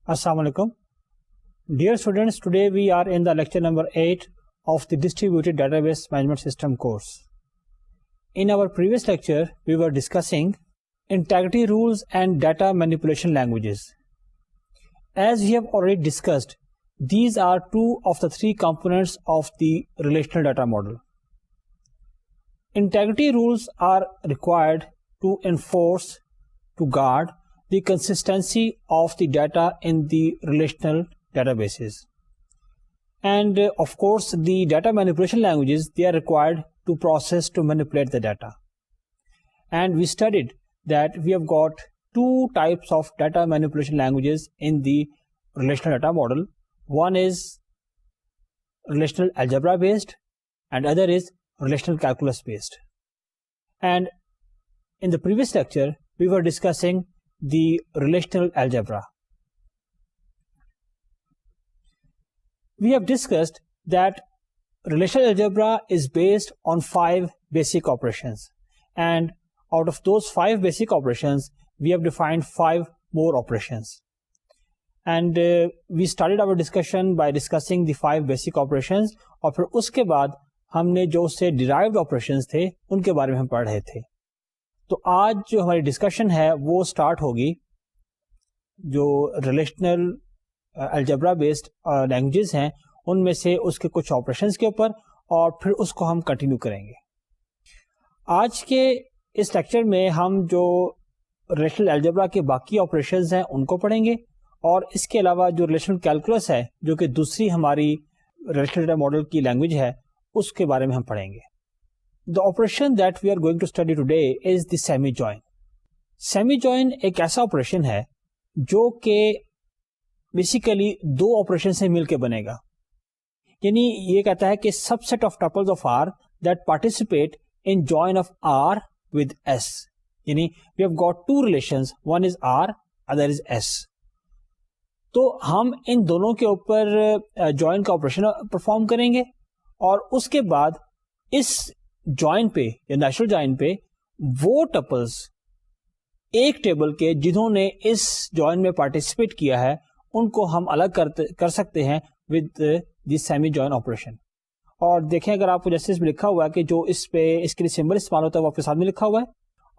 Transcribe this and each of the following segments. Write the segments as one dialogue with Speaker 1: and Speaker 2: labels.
Speaker 1: Assalamu alaikum. Dear students, today we are in the lecture number 8 of the Distributed Database Management System course. In our previous lecture, we were discussing integrity rules and data manipulation languages. As we have already discussed, these are two of the three components of the relational data model. Integrity rules are required to enforce, to guard the consistency of the data in the relational databases. And of course, the data manipulation languages, they are required to process, to manipulate the data. And we studied that we have got two types of data manipulation languages in the relational data model. One is relational algebra based and other is relational calculus based. And in the previous lecture, we were discussing the relational algebra. We have discussed that relational algebra is based on 5 basic operations, and out of those 5 basic operations, we have defined 5 more operations. And we started our discussion by discussing the 5 basic operations, اور پھر اس کے بعد ہم نے جو اس سے derived operations تھے ان کے بارے میں ہم پڑھ رہے تھے. تو آج جو ہماری ڈسکشن ہے وہ سٹارٹ ہوگی جو ریلیشنل الجبرا بیسڈ لینگویجز ہیں ان میں سے اس کے کچھ آپریشنز کے اوپر، اور پھر اس کو ہم کنٹینیو کریں گے. آج کے اس لیکچر میں ہم جو ریلیشنل الجبرا کے باقی آپریشنز ہیں ان کو پڑھیں گے، اور اس کے علاوہ جو ریلیشنل کیلکولس ہے جو کہ دوسری ہماری ریلیشنل ڈیٹا ماڈل کی لینگویج ہے اس کے بارے میں ہم پڑھیں گے. The operation that we are going to study today is the semi-join. Semi-join ایک ایسا آپریشن ہے جو کہ بیسیکلی 2 آپریشن سے مل کے بنے گا. یعنی یہ کہتا ہے کہ سب set of tuples of R that participate in join of R with S. یعنی we have got 2 relations, one is R, other is S. تو ہم ان دونوں کے اوپر جوائن کا آپریشن پرفارم کریں گے، اور اس کے بعد اس جوائن پہ یا نیچرل جوائن پہ وہ ٹپلز ایک ٹیبل کے جنہوں نے اس جوائن میں پارٹیسپیٹ کیا ہے ان کو ہم الگ کر سکتے ہیں with the semi join operation. اور دیکھیں اگر آپ کو جیسے اس میں لکھا ہوا ہے کہ جو اس پہ اس کے لیے سمبل استعمال ہوتا ہے وہ آپ کے ساتھ میں لکھا ہوا ہے،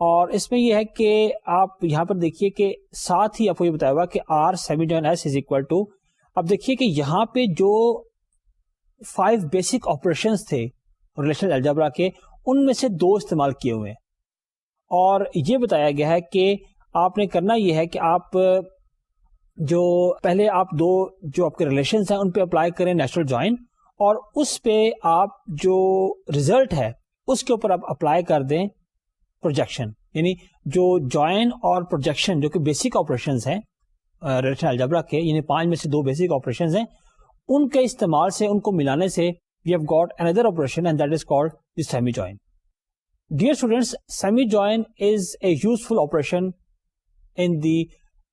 Speaker 1: اور اس میں یہ ہے کہ آپ یہاں پر دیکھیے کہ ساتھ ہی آپ کو یہ بتایا ہوا کہ R semi join S is equal to. اب دیکھیے کہ یہاں پہ جو 5 بیسک آپریشنز تھے ریلیشنل الجبرا کے ان میں سے 2 استعمال کیے ہوئے ہیں، اور یہ بتایا گیا ہے کہ آپ نے کرنا یہ ہے کہ آپ جو پہلے آپ 2 جو آپ کے ریلیشنز ہیں ان پہ اپلائی کریں نیچرل جوائن، اور اس پہ آپ جو ریزلٹ ہے اس کے اوپر آپ اپلائی کر دیں پروجیکشن. یعنی جو جوائن اور پروجیکشن جو کہ بیسک آپریشنز ہیں ریلیشنل الجبرا کے، یعنی 5 میں سے 2 بیسک آپریشنز ہیں، ان کے استعمال سے ان کو ملانے سے we have got another operation and that is called the semi-join. Dear students, semi-join is a useful operation in the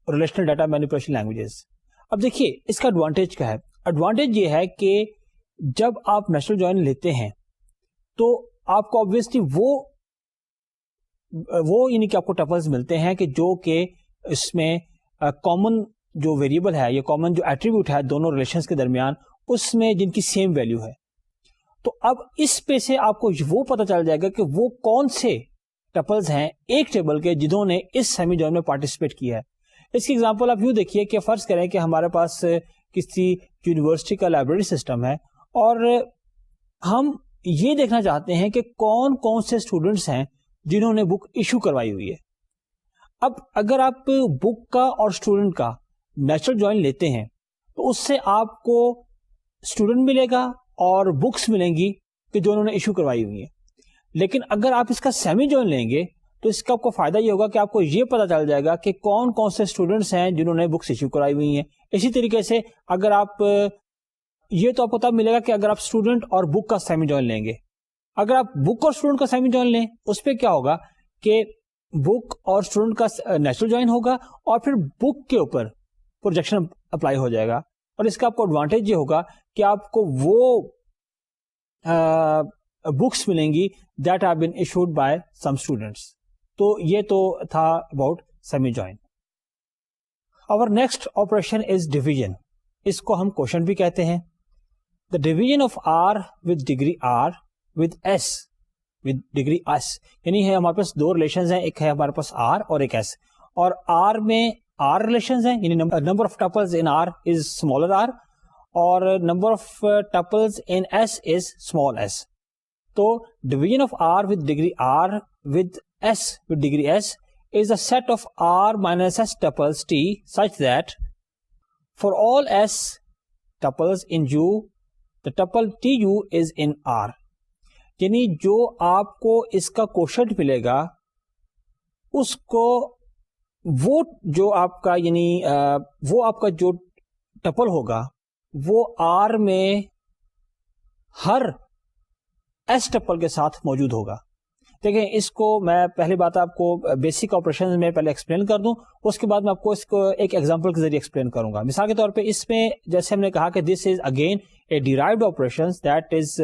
Speaker 1: relational data manipulation languages. اب دیکھیے اس کا ایڈوانٹیج کیا ہے. ایڈوانٹیج یہ ہے کہ جب آپ نیچرل جوائن لیتے ہیں تو آپ کو obviously وہ یعنی کہ آپ کو ٹپلز ملتے ہیں کہ جو کہ اس میں کامن جو ویریبل ہے یا کامن جو ایٹریبیوٹ ہے دونوں ریلیشنز کے درمیان اس میں جن کی سیم ویلیو ہے. تو اب اس پہ سے آپ کو وہ پتہ چل جائے گا کہ وہ کون سے ٹپلز ہیں ایک ٹیبل کے جنہوں نے اس سیمی جوائن میں پارٹیسپیٹ کیا ہے. اس کی ایگزامپل آپ یوں دیکھیے کہ فرض کریں کہ ہمارے پاس کسی یونیورسٹی کا لائبریری سسٹم ہے، اور ہم یہ دیکھنا چاہتے ہیں کہ کون کون سے اسٹوڈنٹس ہیں جنہوں نے بک ایشو کروائی ہوئی ہے. اب اگر آپ بک کا اور اسٹوڈنٹ کا نیچرل جوائن لیتے ہیں تو اس سے آپ کو اسٹوڈنٹ ملے گا اور بکس ملیں گی کہ جو انہوں نے ایشو کروائی ہوئی ہیں. لیکن اگر آپ اس کا سیمی جوائن لیں گے تو اس کا آپ کو فائدہ یہ ہوگا کہ آپ کو یہ پتا چل جائے گا کہ کون کون سے اسٹوڈنٹس ہیں جنہوں نے بکس ایشو کرائی ہوئی ہیں. اسی طریقے سے اگر آپ یہ تو آپ کو تب ملے گا کہ اگر آپ اسٹوڈنٹ اور بک کا سیمی جوائن لیں گے. اگر آپ بک اور اسٹوڈنٹ کا سیمی جوائن لیں اس پہ کیا ہوگا کہ بک اور اسٹوڈنٹ کا نیچرل جوائن ہوگا اور پھر بک کے اوپر پروجیکشن اپلائی ہو جائے گا. اور اس کا آپ کو ایڈوانٹیج یہ ہوگا کہ آپ کو وہ بکس ملیں گی that have been issued by some students. تو یہ تو تھا about semi join. Our next operation is division. اس کو ہم کوشنٹ بھی کہتے ہیں. The division of R with degree R with S with degree S, یعنی ہے ہمارے پاس دو ریلیشنز ہیں, ایک ہے ہمارے پاس R اور ایک S, اور R میں R ریلیشنز ہیں, یعنی number of tuples in R is smaller R اور number of tuples in S is small s. تو division of R with degree R with S with degree S is a set of R minus S tuples T such that for all S tuples in U, the tuple TU is in R. یعنی جو آپ کو اس کا quotient ملے گا اس کو وہ جو آپ کا یعنی وہ آپ کا جو ٹپل ہوگا وہ آر میں ہر ایس ٹپل کے ساتھ موجود ہوگا. دیکھیں اس کو میں پہلی بات آپ کو بیسک آپریشن میں پہلے ایکسپلین کر دوں, اس کے بعد میں آپ کو اس کو ایک ایگزامپل کے ذریعے ایکسپلین کروں گا. مثال کے طور پہ اس میں جیسے ہم نے کہا کہ this is again a derived operation that is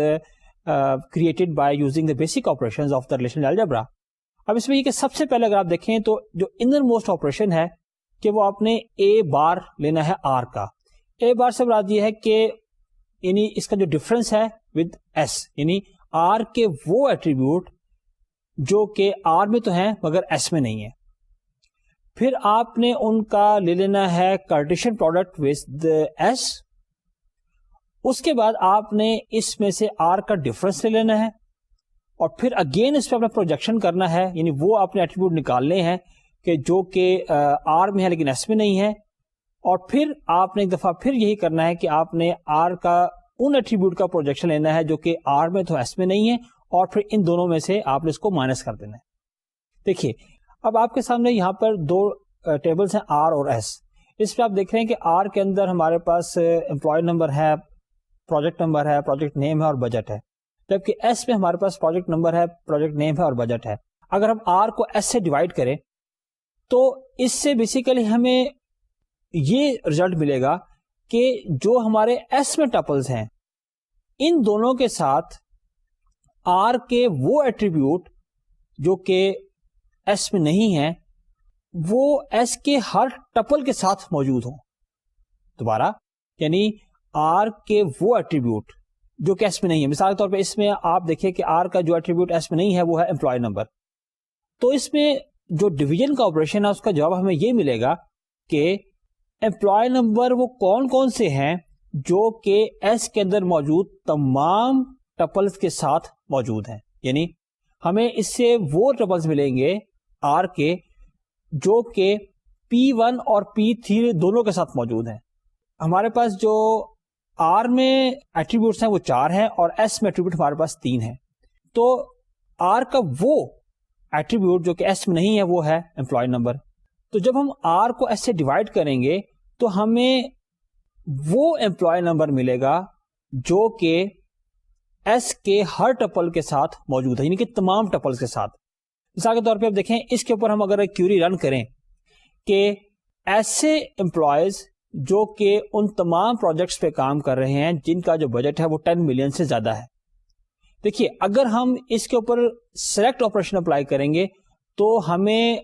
Speaker 1: created by using the basic operation of the relational algebra. اب اس میں یہ کہ سب سے پہلے اگر آپ دیکھیں تو جو انر موسٹ آپریشن ہے کہ وہ آپ نے اے بار لینا ہے آر کا. اے بار سے مراد یہ ہے کہ یعنی اس کا جو ڈفرنس ہے ود ایس, یعنی آر کے وہ ایٹریبیوٹ جو کہ آر میں تو ہیں مگر ایس میں نہیں ہے. پھر آپ نے ان کا لے لینا ہے کارٹیشین پروڈکٹ ود ایس. اس کے بعد آپ نے اس میں سے آر کا ڈفرنس لے لینا ہے اور پھر اگین اس پہ اپنا پروجیکشن کرنا ہے, یعنی وہ آپ نے ایٹریبیوٹ نکالنے ہیں کہ جو کہ آر میں ہے لیکن ایس میں نہیں ہے. اور پھر آپ نے ایک دفعہ پھر یہی کرنا ہے کہ آپ نے آر کا ان ایٹریبیوٹ کا پروجیکشن لینا ہے جو کہ آر میں تو ایس میں نہیں ہے, اور پھر ان دونوں میں سے آپ نے اس کو مائنس کر دینا ہے. دیکھیے اب آپ کے سامنے یہاں پر دو ٹیبلز ہیں آر اور ایس. اس پہ آپ دیکھ رہے ہیں کہ آر کے اندر ہمارے پاس امپلائی نمبر ہے, پروجیکٹ نمبر ہے, پروجیکٹ نیم ہے اور بجٹ ہے, جبکہ ایس میں ہمارے پاس پروجیکٹ نمبر ہے, پروجیکٹ نیم ہے اور بجٹ ہے. اگر ہم آر کو ایس سے ڈیوائڈ کریں تو اس سے بیسیکلی ہمیں یہ رزلٹ ملے گا کہ جو ہمارے ایس میں ٹپلز ہیں ان دونوں کے ساتھ آر کے وہ ایٹریبیوٹ جو کہ ایس میں نہیں ہیں وہ ایس کے ہر ٹپل کے ساتھ موجود ہوں. دوبارہ یعنی آر کے وہ ایٹریبیوٹ جو کہ ایس میں نہیں ہے. مثال کے طور پہ اس میں آپ دیکھیں کہ آر کا جو ایٹریبیوٹ ایس میں نہیں ہے وہ ہے امپلائی نمبر. تو اس میں جو ڈویژن کا آپریشن ہے اس کا جواب ہمیں یہ ملے گا کہ امپلائی نمبر وہ کون کون سے ہیں جو کہ ایس کے اندر موجود تمام ٹپلز کے ساتھ موجود ہیں. یعنی ہمیں اس سے وہ ٹپلز ملیں گے آر کے جو کہ P1 اور P3 دونوں کے ساتھ موجود ہیں. ہمارے پاس جو آر میں ایٹریبیوٹس ہیں وہ 4 ہیں اور ایس میں ایٹریبیوٹ ہمارے پاس 3 ہیں. تو آر کا وہ ایٹریبیوٹ جو کہ ایس میں نہیں ہے وہ ہے امپلائی نمبر. تو جب ہم آر کو ایس سے ڈیوائڈ کریں گے تو ہمیں وہ امپلائی نمبر ملے گا جو کہ ایس کے ہر ٹپل کے ساتھ موجود ہے, یعنی کہ تمام ٹپلز کے ساتھ. مثال کے طور پہ آپ دیکھیں اس کے اوپر ہم اگر ایک کیوری رن کریں کہ ایسے امپلائیز جو کہ ان تمام پروجیکٹس پہ کام کر رہے ہیں جن کا جو بجٹ ہے وہ 10 ملین سے زیادہ ہے. دیکھیے اگر ہم اس کے اوپر سلیکٹ آپریشن اپلائی کریں گے تو ہمیں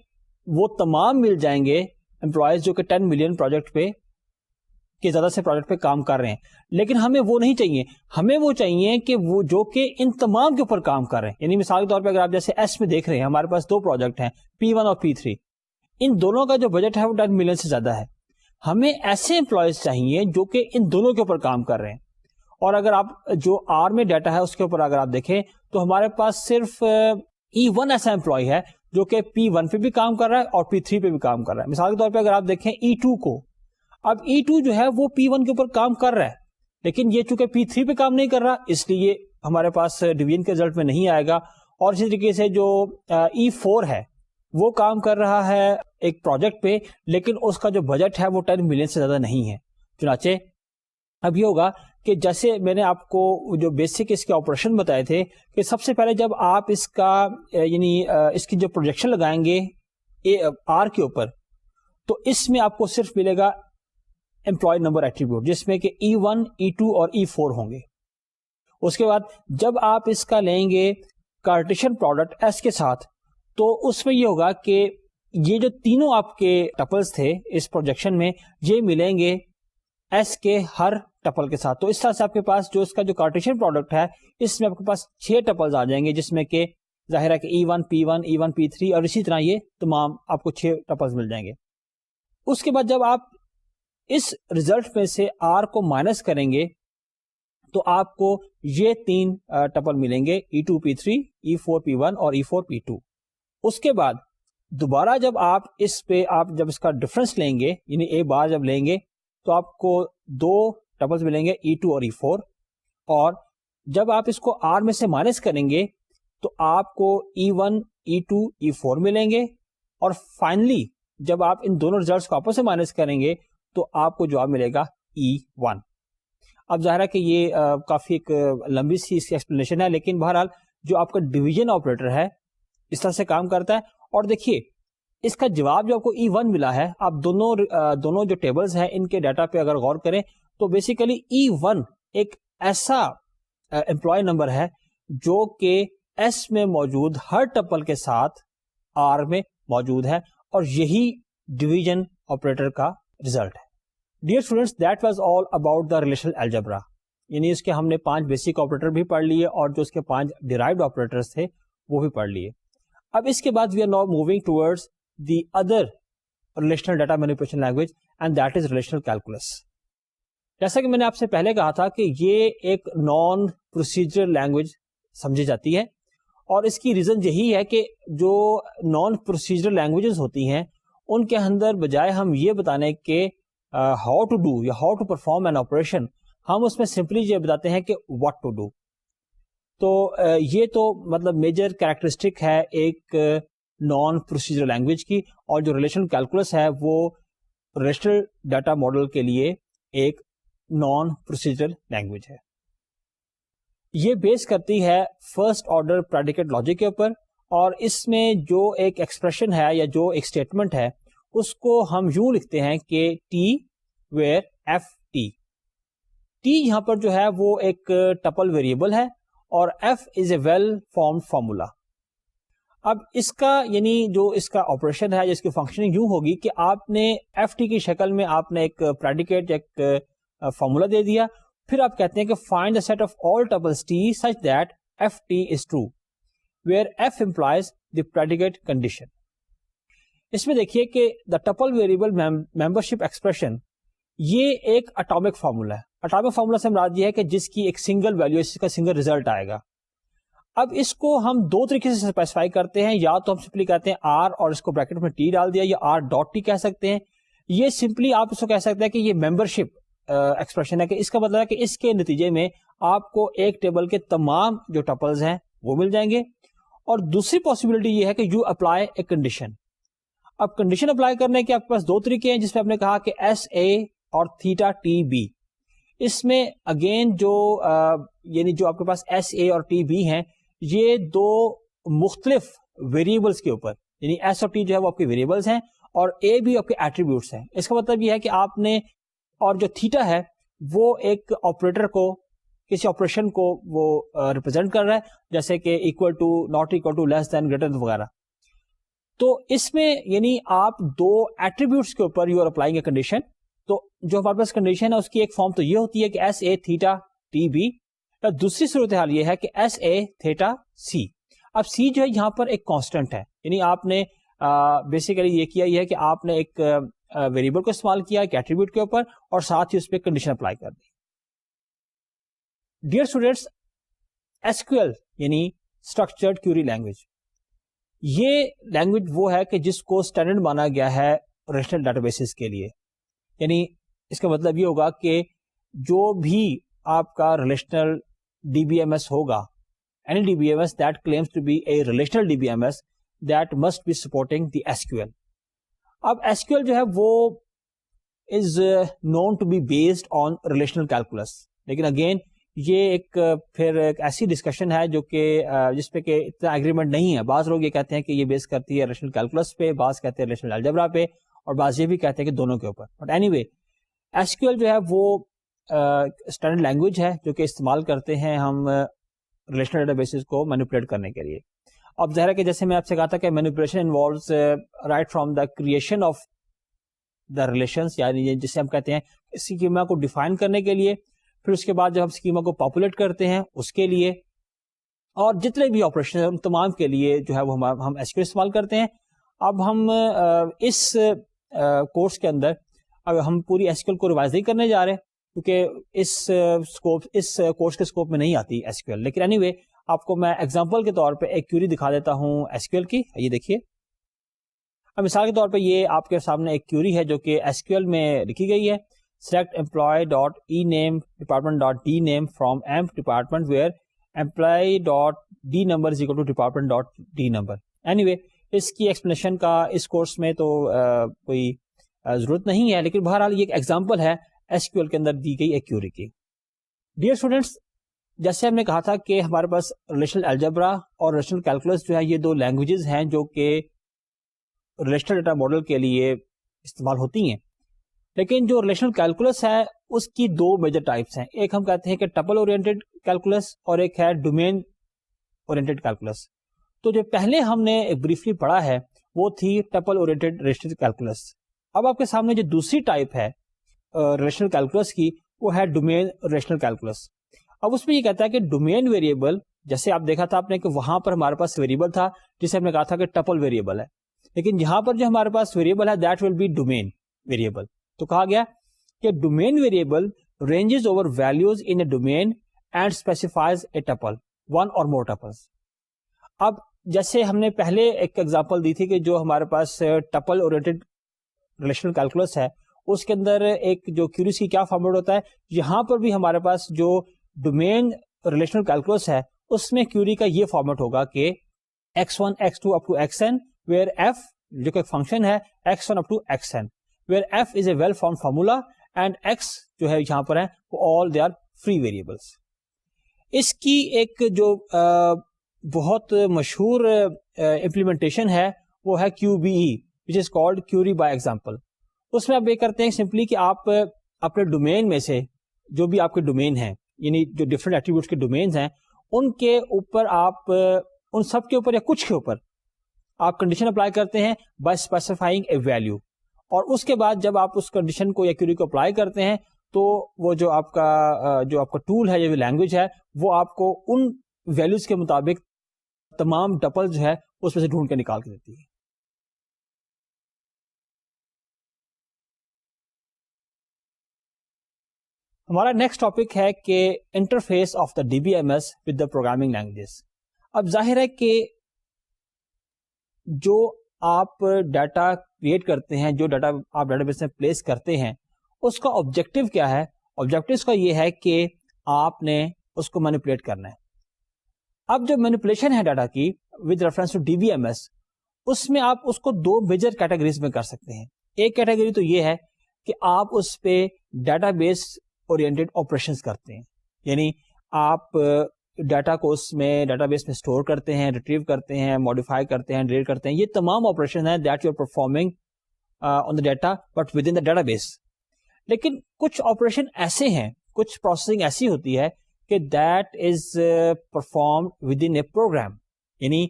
Speaker 1: وہ تمام مل جائیں گے امپلائیز جو کہ 10 ملین پروجیکٹ پہ کہ زیادہ سے پروجیکٹ پہ کام کر رہے ہیں. لیکن ہمیں وہ نہیں چاہیے, ہمیں وہ چاہیے کہ وہ جو کہ ان تمام کے اوپر کام کر رہے ہیں. یعنی مثال کے طور پہ اگر آپ جیسے ایس میں دیکھ رہے ہیں ہمارے پاس 2 پروجیکٹ ہیں P1 اور P3, ان دونوں کا جو بجٹ ہے وہ 10 ملین سے زیادہ ہے. ہمیں ایسے امپلائیز چاہیے جو کہ ان دونوں کے اوپر کام کر رہے ہیں. اور اگر آپ جو آر میں ڈیٹا ہے اس کے اوپر اگر آپ دیکھیں تو ہمارے پاس صرف E1 ایسا امپلائی ہے جو کہ P1 پہ بھی کام کر رہا ہے اور P3 پہ بھی کام کر رہا ہے. مثال کے طور پہ اگر آپ دیکھیں E2 کو, اب E2 جو ہے وہ P1 کے اوپر کام کر رہا ہے لیکن یہ چونکہ P3 پہ کام نہیں کر رہا اس لیے ہمارے پاس ڈویژن کے رزلٹ میں نہیں آئے گا. اور اسی طریقے سے جو E4 ہے وہ کام کر رہا ہے ایک پروجیکٹ پہ لیکن اس کا جو بجٹ ہے وہ 10 ملین سے زیادہ نہیں ہے. چنانچہ اب یہ ہوگا کہ جیسے میں نے آپ کو جو بیسک اس کے آپریشن بتائے تھے کہ سب سے پہلے جب آپ اس کا یعنی اس کی جو پروجیکشن لگائیں گے آر کے اوپر تو اس میں آپ کو صرف ملے گا امپلائی نمبر ایٹریبیوٹ جس میں کہ E1, E2 اور E4 ہوں گے. اس کے بعد جب آپ اس کا لیں گے کارٹیشین پروڈکٹ ایس کے ساتھ تو اس میں یہ ہوگا کہ یہ جو تینوں آپ کے ٹپلز تھے اس پروجیکشن میں یہ ملیں گے ایس کے ہر ٹپل کے ساتھ. تو اس طرح سے آپ کے پاس جو اس کا جو کارٹیشین پروڈکٹ ہے اس میں آپ کے پاس 6 ٹپلز آ جائیں گے, جس میں کہ ظاہر ہے کہ E1 P1 E1 P3 اور اسی طرح یہ تمام آپ کو 6 ٹپلز مل جائیں گے. اس کے بعد جب آپ اس رزلٹ میں سے R کو مائنس کریں گے تو آپ کو یہ 3 ٹپل ملیں گے E2 P3 E4 P1 اور E4 P2. اس کے بعد دوبارہ جب آپ اس پہ آپ جب اس کا ڈفرنس لیں گے یعنی A بار جب لیں گے تو آپ کو 2 ٹپلز ملیں گے E2 اور E4, اور جب آپ اس کو R میں سے مائنس کریں گے تو آپ کو E1 E2 E4 ملیں گے, اور فائنلی جب آپ ان دونوں ریزلٹس کو آپس سے مائنس کریں گے تو آپ کو جواب ملے گا E1. اب ظاہر ہے کہ یہ کافی ایک لمبی سی اس کی ایکسپلینیشن ہے, لیکن بہرحال جو آپ کا ڈویژن آپریٹر ہے اس طرح سے کام کرتا ہے. اور دیکھیے اس کا جواب جو آپ کو E1 ملا ہے, آپ دونوں جو ٹیبلز ہیں ان کے ڈیٹا پہ اگر غور کریں تو بیسیکلی E1 ایک ایسا امپلائی نمبر ہے جو کہ S میں موجود ہر ٹپل کے ساتھ R میں موجود ہے, اور یہی ڈویژن آپریٹر کا ریزلٹ ہے. Dear students, that was all about the relational algebra. یعنی اس کے ہم نے 5 بیسک آپریٹر بھی پڑھ لیے اور جو اس کے 5 ڈیرائیوڈ آپریٹرز تھے وہ بھی پڑھ لیے. اب اس کے بعد we are now moving towards the other relational data manipulation language and that is relational calculus. جیسا کہ میں نے آپ سے پہلے کہا تھا کہ یہ ایک نان پروسیجرل لینگویج سمجھی جاتی ہے, اور اس کی ریزن یہی ہے کہ جو نان پروسیجرل لینگویجز ہوتی ہیں ان کے اندر بجائے ہم یہ بتانے کہ ہاؤ ٹو ڈو یا how to perform an operation, ہم اس میں سمپلی یہ بتاتے ہیں کہ واٹ ٹو ڈو. تو یہ تو مطلب میجر کریکٹرسٹک ہے ایک نان پروسیجرل لینگویج کی, اور جو ریلیشنل کیلکولس ہے وہ ریلیشنل ڈیٹا ماڈل کے لیے ایک نان پروسیجرل لینگویج ہے. یہ بیس کرتی ہے فرسٹ آرڈر پریڈیکیٹ لاجک کے اوپر, اور اس میں جو ایک ایکسپریشن ہے یا جو ایک اسٹیٹمنٹ ہے اس کو ہم یوں لکھتے ہیں کہ T where F T. T یہاں پر جو ہے وہ ایک ٹپل ویریبل ہے اور F is a well formed formula. اب اس کا یعنی جو اس کا آپریشن ہے جس کی فنکشننگ یوں ہوگی کہ آپ نے ایف ٹی کی شکل میں آپ نے ایک پریڈیکیٹ ایک فارمولا دے دیا, پھر آپ کہتے ہیں کہ find the set of all tuples T such that F T is true where F implies the predicate condition. اس میں دیکھیے کہ the tuple variable membership expression یہ ایک اٹامک فارمولا ہے. اٹامک فارمولا سے مراد یہ ہے کہ جس کی ایک سنگل ویلیو, اس کا سنگل ریزلٹ آئے گا. اب اس کو ہم 2 طریقے سے اسپیسیفائی کرتے ہیں, یا تو ہم سمپلی کہتے ہیں R اور اس کو بریکٹ میں T ڈال دیا, یا R ڈاٹ T کہہ سکتے ہیں. یہ سمپلی آپ اس کو کہہ سکتے ہیں کہ یہ ممبرشپ ایکسپریشن ہے, کہ اس کا مطلب ہے کہ اس کے نتیجے میں آپ کو ایک ٹیبل کے تمام جو ٹپلز ہیں وہ مل جائیں گے. اور دوسری پاسبلٹی یہ ہے کہ یو اپلائی اے کنڈیشن. اب کنڈیشن اپلائی کرنے کے آپ کے پاس 2 طریقے ہیں, جس میں آپ نے کہا کہ ایس اے اور تھیٹا ٹی بی. اس میں اگین جو یعنی جو آپ کے پاس ایس اے اور ٹی بی ہیں یہ 2 مختلف ویریبلس کے اوپر, یعنی ایس اور ٹی جو ہے وہ آپ کے ویریبلس ہیں اور اے بھی آپ کے ایٹریبیوٹس ہیں. اس کا مطلب یہ ہے کہ آپ نے, اور جو تھیٹا ہے وہ ایک آپریٹر کو, کسی آپریشن کو وہ ریپرزینٹ کر رہا ہے, جیسے کہ equal to, not equal to, less than, greater وغیرہ. تو اس میں یعنی آپ 2 ایٹریبیوٹس کے اوپر you are applying a condition. تو جو ہمارے پاس کنڈیشن ہے اس کی ایک فارم تو یہ ہوتی ہے کہ S A theta T B. دوسری صورتحال یہ ہے کہ ایس اے تھیٹا سی. اب سی جو ہے یہاں پر ایک کانسٹنٹ ہے, یعنی آپ نے بیسیکلی یہ کیا یہ ہے کہ آپ نے ایک ویریبل کو استعمال کیا ایک ایٹریبیوٹ کے اوپر, اور ساتھ ہی اس پہ کنڈیشن اپلائی کر دی. Dear students, S Q L یعنی اسٹرکچرڈ کیوری لینگویج, یہ لینگویج وہ ہے کہ جس کو اسٹینڈرڈ مانا گیا ہے ریلیشنل ڈیٹا بیسز کے لیے. یعنی اس کا مطلب یہ ہوگا کہ جو بھی آپ کا relational D B M S ہوگا, any D B M S that claims to be a relational D B M S, that must be supporting the S Q L. اب ایس کیو ایل جو ہے وہ is known to be based on relational calculus. لیکن again یہ ایک پھر ایک ایسی ڈسکشن ہے جو کہ جس پہ کہ اتنا ایگریمنٹ نہیں ہے. بعض لوگ یہ کہتے ہیں کہ یہ بیس کرتی ہے ریلیشنل کیلکولس پہ, بعض کہتے ہیں ریلیشنل الجبرا پہ, اور بعض یہ بھی کہتے ہیں کہ دونوں کے اوپر. But anyway S Q L جو ہے وہ اسٹینڈرڈ لینگویج ہے جو کہ استعمال کرتے ہیں ہم ریلیشنل ڈیٹا بیسز کو مینیپولیٹ کرنے کے لیے. اب ظاہر ہے کہ جیسے میں آپ سے کہا تھا کہ manipulation involves right from the creation of the relations, یعنی جسے ہم کہتے ہیں اسکیما کو ڈیفائن کرنے کے لیے, پھر اس کے بعد جب ہم اسکیما کو پاپولیٹ کرتے ہیں اس کے لیے, اور جتنے بھی آپریشن ہیں ان تمام کے لیے جو ہے وہ ہم ایس کیو ایل استعمال کرتے ہیں. اب ہم اس کورس کے اندر اب ہم پوری ایس کیو ایل کو ریوائز نہیں کرنے جا رہے کیونکہ اس کورس کے اسکوپ میں نہیں آتی ایس کیو ایل, لیکن اینی وے آپ کو میں ایگزامپل کے طور پہ ایک کیوری دکھا دیتا ہوں ایس کیو ایل کی. یہ دیکھیے, اب مثال کے طور پہ یہ آپ کے سامنے ایک کیوری ہے جو کہ ایس کیو ایل میں لکھی گئی ہے. Select employee dot e name department dot d name from emp department where employee dot d number is equal to department dot d number. Anyway اس کی ایکسپلینیشن کا اس کورس میں تو کوئی ضرورت نہیں ہے, لیکن بہرحال یہ ایک ایگزامپل ہے ایس کیو ایل کے اندر دی گئی ایک کیوری کی. ڈیئر اسٹوڈینٹس, جیسے ہم نے کہا تھا کہ ہمارے پاس ریلیشنل الجبرا اور ریلیشنل کیلکولس جو ہے یہ دو لینگویجز ہیں جو کہ ریلیشنل ڈیٹا ماڈل کے لیے استعمال ہوتی ہیں. لیکن جو ریلیشنل کیلکولس ہے اس کی دو میجر ٹائپس ہیں. ایک ہم کہتے ہیں کہ ٹپل اورینٹڈ کیلکولس اور ایک ہے ڈومین اورینٹڈ کیلکولس. تو جو پہلے ہم نے بریفلی پڑھا ہے وہ تھی ٹپل اورینٹڈ ریلیشنل کیلکولس. اب آپ کے سامنے جو دوسری ٹائپ ہے ریلیشنل کیلکولس کی وہ ہے ڈومین ریلیشنل کیلکولس. اب اس میں یہ کہتا ہے کہ ڈومین ویریبل, جیسے آپ دیکھا تھا آپ نے کہ وہاں پر ہمارے پاس ویریبل تھا جسے ہم نے کہا تھا کہ ٹپل ویریبل ہے, لیکن یہاں پر جو ہمارے پاس ویریبل ہے that will be domain variable. تو کہا گیا کہ domain variable ranges over values in a domain and specifies a tuple one or more tuples. اب جیسے ہم نے پہلے ایک ایگزامپل دی تھی کہ جو ہمارے پاس ٹپل اورینٹڈ ریلیشنل کیلکولس ہے اس کے اندر ایک جو کیوریز کی کیا فارمیٹ ہوتا ہے, یہاں پر بھی ہمارے پاس جو ڈومین ریلیشنل کیلکولس ہے اس میں کیوری کا یہ فارمیٹ ہوگا کہ x1 x2 up to xn where f جو کہ ایک فنکشن ہے x1 up to xn where f is a well formed formula and x جو ہے یہاں پر ہے وہ all they are free variables. اس کی ایک جو بہت مشہور امپلیمنٹیشن ہے وہ ہے QBE which is called query by example. اس میں آپ یہ کرتے ہیں سمپلی کہ آپ اپنے ڈومین میں سے جو بھی آپ کے ڈومین ہیں, یعنی جو ڈفرینٹ ایٹریبیوٹس کے ڈومینز ہیں, ان کے اوپر آپ ان سب کے اوپر یا کچھ کے اوپر آپ کنڈیشن اپلائی کرتے ہیں بائی اسپیسیفائنگ اے ویلیو, اور اس کے بعد جب آپ اس کنڈیشن کو یا کیوری کو اپلائی کرتے ہیں تو وہ جو آپ کا ٹول ہے یا لینگویج ہے وہ آپ کو ان ویلیوز کے مطابق تمام ٹپل جو ہے اس میں سے ڈھونڈ کے نکال کے دیتی ہے. ہمارا نیکسٹ ٹاپک ہے کہ interface of the D B M S with the programming languages. اب ظاہر ہے کہ جو آپ ڈیٹا کریٹ کرتے ہیں, جو ڈیٹا آپ ڈیٹا بیس میں پلیس کرتے ہیں, اس کا آبجیکٹو کیا ہے؟ آبجیکٹو اس کا یہ ہے کہ آپ نے اس کو مینیپولیٹ کرنا ہے. اب جو مینیپولیشن ہے ڈیٹا کی with reference to D B M S, اس میں آپ اس کو دو میجر کیٹیگریز میں کر سکتے ہیں. ایک کیٹیگری تو یہ ہے کہ آپ اس پہ ڈیٹا بیس اورینٹڈ آپریشنز کرتے ہیں, یعنی آپ ڈیٹا کو اس میں ڈیٹا بیس میں اسٹور کرتے ہیں, ریٹریو کرتے ہیں, ماڈیفائی کرتے ہیں, ڈیلیٹ کرتے ہیں. یہ تمام آپریشن ہیں that you are performing on the data but within the database. لیکن کچھ آپریشن ایسے ہیں, کچھ پروسیسنگ ایسی ہوتی ہے کہ that is perform with in a program, یعنی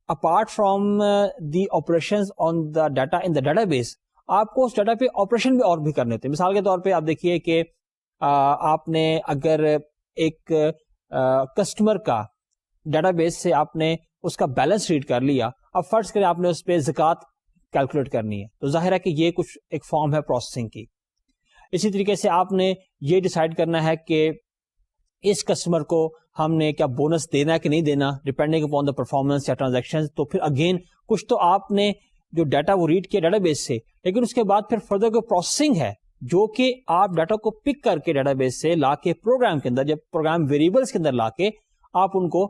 Speaker 1: apart from the operations on the data in the database آپ کو اس ڈیٹا پہ آپریشن بھی اور بھی کرنے ہوتے ہیں. مثال کے طور پہ آپ دیکھیے کہ آپ نے اگر ایک کسٹمر کا ڈیٹا بیس سے آپ نے اس کا بیلنس ریڈ کر لیا, اب فرض کریں آپ نے اس پہ زکوٰۃ کیلکولیٹ کرنی ہے, تو ظاہر ہے کہ یہ کچھ ایک فارم ہے پروسیسنگ کی. اسی طریقے سے آپ نے یہ ڈیسائیڈ کرنا ہے کہ اس کسٹمر کو ہم نے کیا بونس دینا ہے کہ نہیں دینا, ڈیپینڈنگ اپون دا پرفارمنس یا ٹرانزیکشن. تو پھر اگین کچھ تو آپ نے جو ڈیٹا وہ ریڈ کیا ڈیٹا بیس سے, لیکن اس کے بعد پھر فردر کو پروسیسنگ ہے جو کہ آپ ڈیٹا کو پک کر کے ڈیٹا بیس سے لا کے پروگرام کے اندر, جب پروگرام ویریبلس کے اندر لا کے آپ ان کو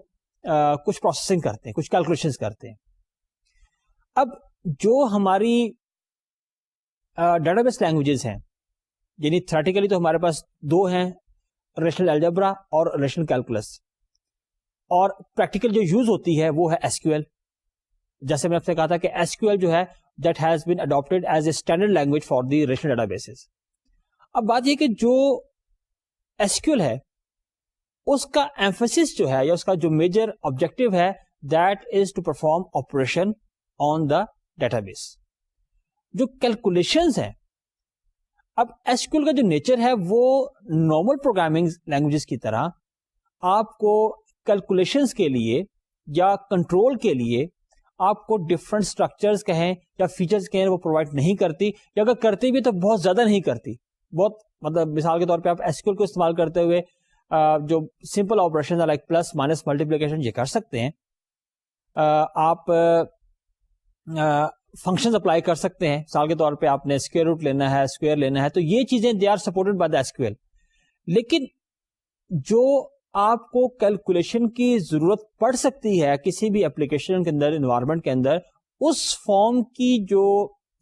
Speaker 1: کچھ پروسیسنگ کرتے ہیں, کچھ کیلکولیشنز کرتے ہیں. اب جو ہماری ڈیٹا بیس لینگویجز ہیں, یعنی تھیوریٹیکلی تو ہمارے پاس دو ہیں, ریلیشنل الجبرا اور ریلیشنل کیلکولس, اور پریکٹیکل جو یوز ہوتی ہے وہ ہے ایس کیو ایل. جیسے میں آپ سے کہا تھا کہ ایس کیو ایل جو ہے that has been adapted as a standard language for the relational databases. اب بات یہ کہ جو ایس کیو ایل ہے اس کا ایمفیسس جو ہے یا اس کا جو میجر آبجیکٹو ہے that is to perform operation on the database. جو کیلکولیشنز ہیں, اب SQL کا جو نیچر ہے وہ نارمل پروگرامنگ لینگویجز کی طرح آپ کو کیلکولیشنز کے لیے یا کنٹرول کے لیے آپ کو ڈفرنٹ اسٹرکچرز کہیں یا فیچرز کہیں وہ پرووائڈ نہیں کرتی, یا اگر کرتی بھی تو بہت زیادہ نہیں کرتی. بہت مطلب مثال کے طور پہ آپ SQL کو استعمال کرتے ہوئے جو simple operation like plus minus multiplication یہ کر سکتے ہیں. آپ فنکشنز اپلائی کر سکتے ہیں. مثال کے طور پہ آپ نے اسکوئر روٹ لینا ہے, اسکوئر لینا ہے, تو یہ چیزیں they are supported by the SQL. لیکن جو آپ کو کیلکولیشن کی ضرورت پڑ سکتی ہے کسی بھی اپلیکیشن کے اندر, انوائرمنٹ کے اندر, اس فارم کی جو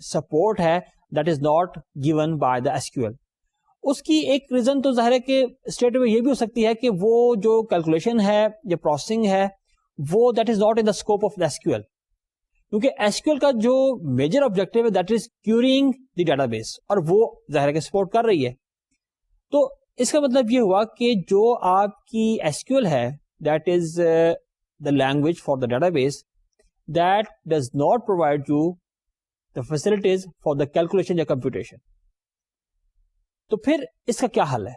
Speaker 1: سپورٹ ہے that is not given by the SQL. اس کی ایک ریزن تو ظاہر ہے کہ اسٹیٹ میں یہ بھی ہو سکتی ہے کہ وہ جو کیلکولیشن ہے یا پروسیسنگ ہے وہ that is not in the scope of the SQL. کیونکہ SQL کا جو میجر آبجیکٹو ہے that is curing the data base, اور وہ ظاہر ہے کہ سپورٹ کر رہی ہے. تو اس کا مطلب یہ ہوا کہ جو آپ کی SQL ہے that is the language for the data base that does not provide you the facilities for the calculation یا کمپیوٹیشن. تو پھر اس کا کیا حل ہے؟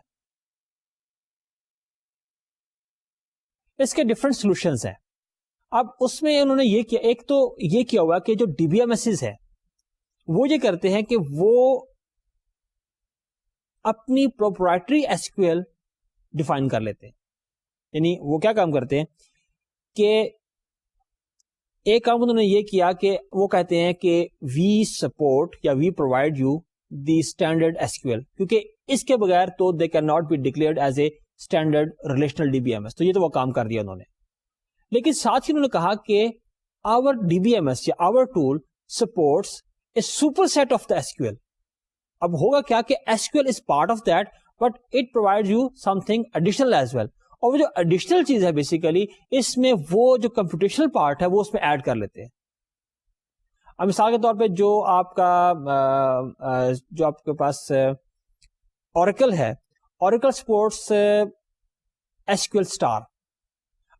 Speaker 1: اس کے ڈفرنٹ سولوشنز ہیں. اب اس میں انہوں نے یہ کیا, ایک تو یہ کیا ہوا کہ جو DBMSs ہے وہ یہ کرتے ہیں کہ وہ اپنی پروپرائٹری SQL ڈیفائن کر لیتے ہیں. یعنی وہ کیا کام کرتے ہیں کہ ایک کام انہوں نے یہ کیا کہ وہ کہتے ہیں کہ وی سپورٹ یا we provide you the standard SQL, کیونکہ اس کے بغیر تو they can not be declared as a standard relational DBMS. تو یہ تو وہ کام کر دیا انہوں نے. لیکن ساتھ ہی انہوں نے کہا کہ آور DBMS یا our tool supports a superset of the SQL. اب ہوگا کیا کہ SQL is part of that but it provide you something additional as well. اور وہ جو ایڈیشنل چیز ہے بیسیکلی اس میں وہ جو کمپیوٹیشنل پارٹ ہے وہ اس میں ایڈ کر لیتے ہیں. اب مثال کے طور پہ جو آپ کے پاس اوریکل ہے, اوریکل سپورٹس SQL اسٹار.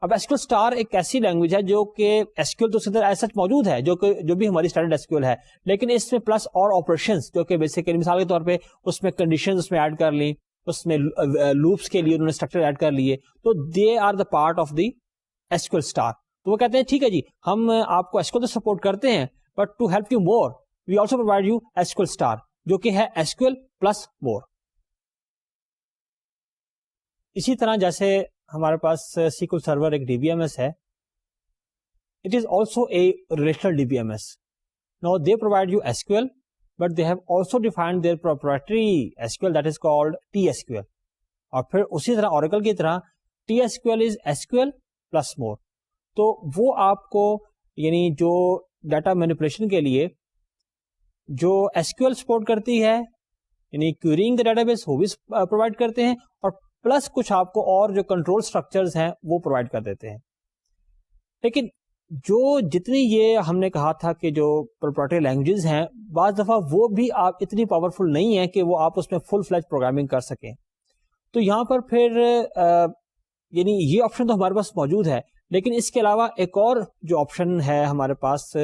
Speaker 1: اب SQL اسٹار ایک ایسی لینگویج ہے جو کہ SQL تو صدر ایسا موجود ہے جو بھی ہماری اسٹینڈرڈ SQL ہے, لیکن اس میں پلس اور آپریشنز جو کہ بیسیکلی مثال کے طور پہ اس میں کنڈیشنز اس میں ایڈ کر لی, اس میں لوپس کے لیے انہوں نے اسٹرکچر ایڈ کر لیے, تو they are the part of the SQL star. تو وہ کہتے ہیں ٹھیک ہے جی ہم آپ کو SQL تو سپورٹ کرتے ہیں but to help you more we also provide you SQL star, جو کہ ہے SQL پلس مور. اسی طرح جیسے ہمارے پاس SQL سرور ایک DBMS ہے, it is also a relational DBMS. Now they provide you SQL but they have also defined their proprietary SQL that is called TSQL. اور پھر اسی طرح Oracle کی طرح TSQL is SQL plus more. تو وہ آپ کو یعنی جو ڈیٹا مینیپولیشن کے لیے جو SQL سپورٹ کرتی ہے یعنی querying the database وہ بھی پرووائڈ کرتے ہیں, اور پلس کچھ آپ کو اور جو کنٹرول اسٹرکچرز ہیں وہ پرووائڈ کر دیتے ہیں. لیکن جو جتنی یہ ہم نے کہا تھا کہ جو پروپرائٹری لینگویجز ہیں بعض دفعہ وہ بھی آپ اتنی پاورفل نہیں ہیں کہ وہ آپ اس میں فل فلیج پروگرامنگ کر سکیں. تو یہاں پر پھر یعنی یہ آپشن تو ہمارے پاس موجود ہے, لیکن اس کے علاوہ ایک اور جو آپشن ہے ہمارے پاس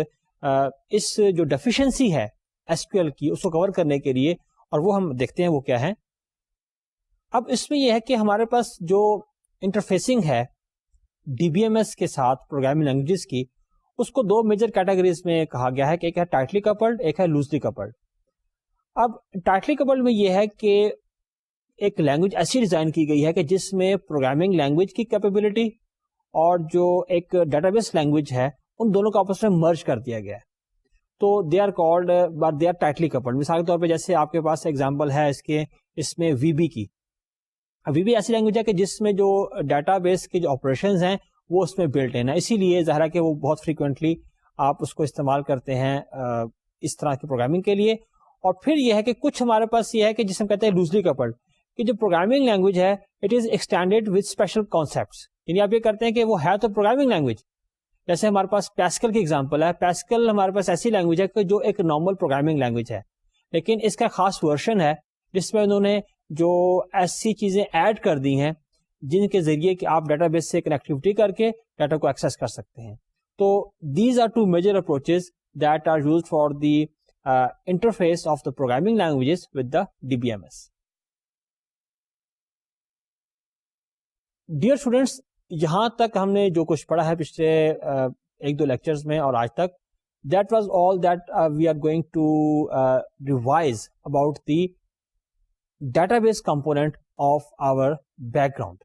Speaker 1: اس جو ڈیفیشنسی ہے SQL کی اس کو کور کرنے کے لیے, اور وہ ہم دیکھتے ہیں وہ کیا ہے. اب اس میں یہ ہے کہ ہمارے پاس جو انٹرفیسنگ ہے DBMS کے ساتھ پروگرامنگ لینگویجز کی, اس کو دو میجر کیٹیگریز میں کہا گیا ہے کہ ایک ہے ٹائٹلی کپلڈ, ایک ہے لوزلی کپلڈ. اب ٹائٹلی کپلڈ میں یہ ہے کہ ایک لینگویج ایسی ڈیزائن کی گئی ہے کہ جس میں پروگرامنگ لینگویج کی کیپیبلٹی اور جو ایک ڈیٹا بیس لینگویج ہے ان دونوں کو آپس میں مرج کر دیا گیا ہے. تو they are called but they are tightly coupled. مثال کے طور پہ جیسے آپ کے پاس ایگزامپل ہے اس میں VB کی. VB ایسی لینگویج ہے کہ جس میں جو ڈیٹا بیس کے جو آپریشنز ہیں وہ اس میں بلٹ ان ہے, اسی لیے ظاہر ہے کہ وہ بہت فریکوینٹلی آپ اس کو استعمال کرتے ہیں اس طرح کی پروگرامنگ کے لیے. اور پھر یہ ہے کہ کچھ ہمارے پاس یہ ہے کہ جس ہم کہتے ہیں لوزلی کپلڈ, کہ جو پروگرامنگ لینگویج ہے it is extended with special concepts. یعنی آپ یہ کرتے ہیں کہ وہ ہے تو پروگرامنگ لینگویج, جیسے ہمارے پاس پیسکل کی ایگزامپل ہے. پیسکل ہمارے پاس ایسی لینگویج ہے کہ جو ایک نارمل پروگرامنگ لینگویج ہے, لیکن اس کا خاص ورژن ہے جس میں انہوں نے جو ایسی چیزیں ایڈ کر دی ہیں جن کے ذریعے کہ آپ ڈیٹا بیس سے کنیکٹیوٹی کر کے ڈیٹا کو ایکسیس کر سکتے ہیں. تو these are two major approaches that are used for the interface of the programming languages with the DBMS. Dear students, یہاں تک ہم نے جو کچھ پڑھا ہے پچھلے ایک دو لیکچرز میں اور آج تک, that was all that we are going to revise about the database component of our background.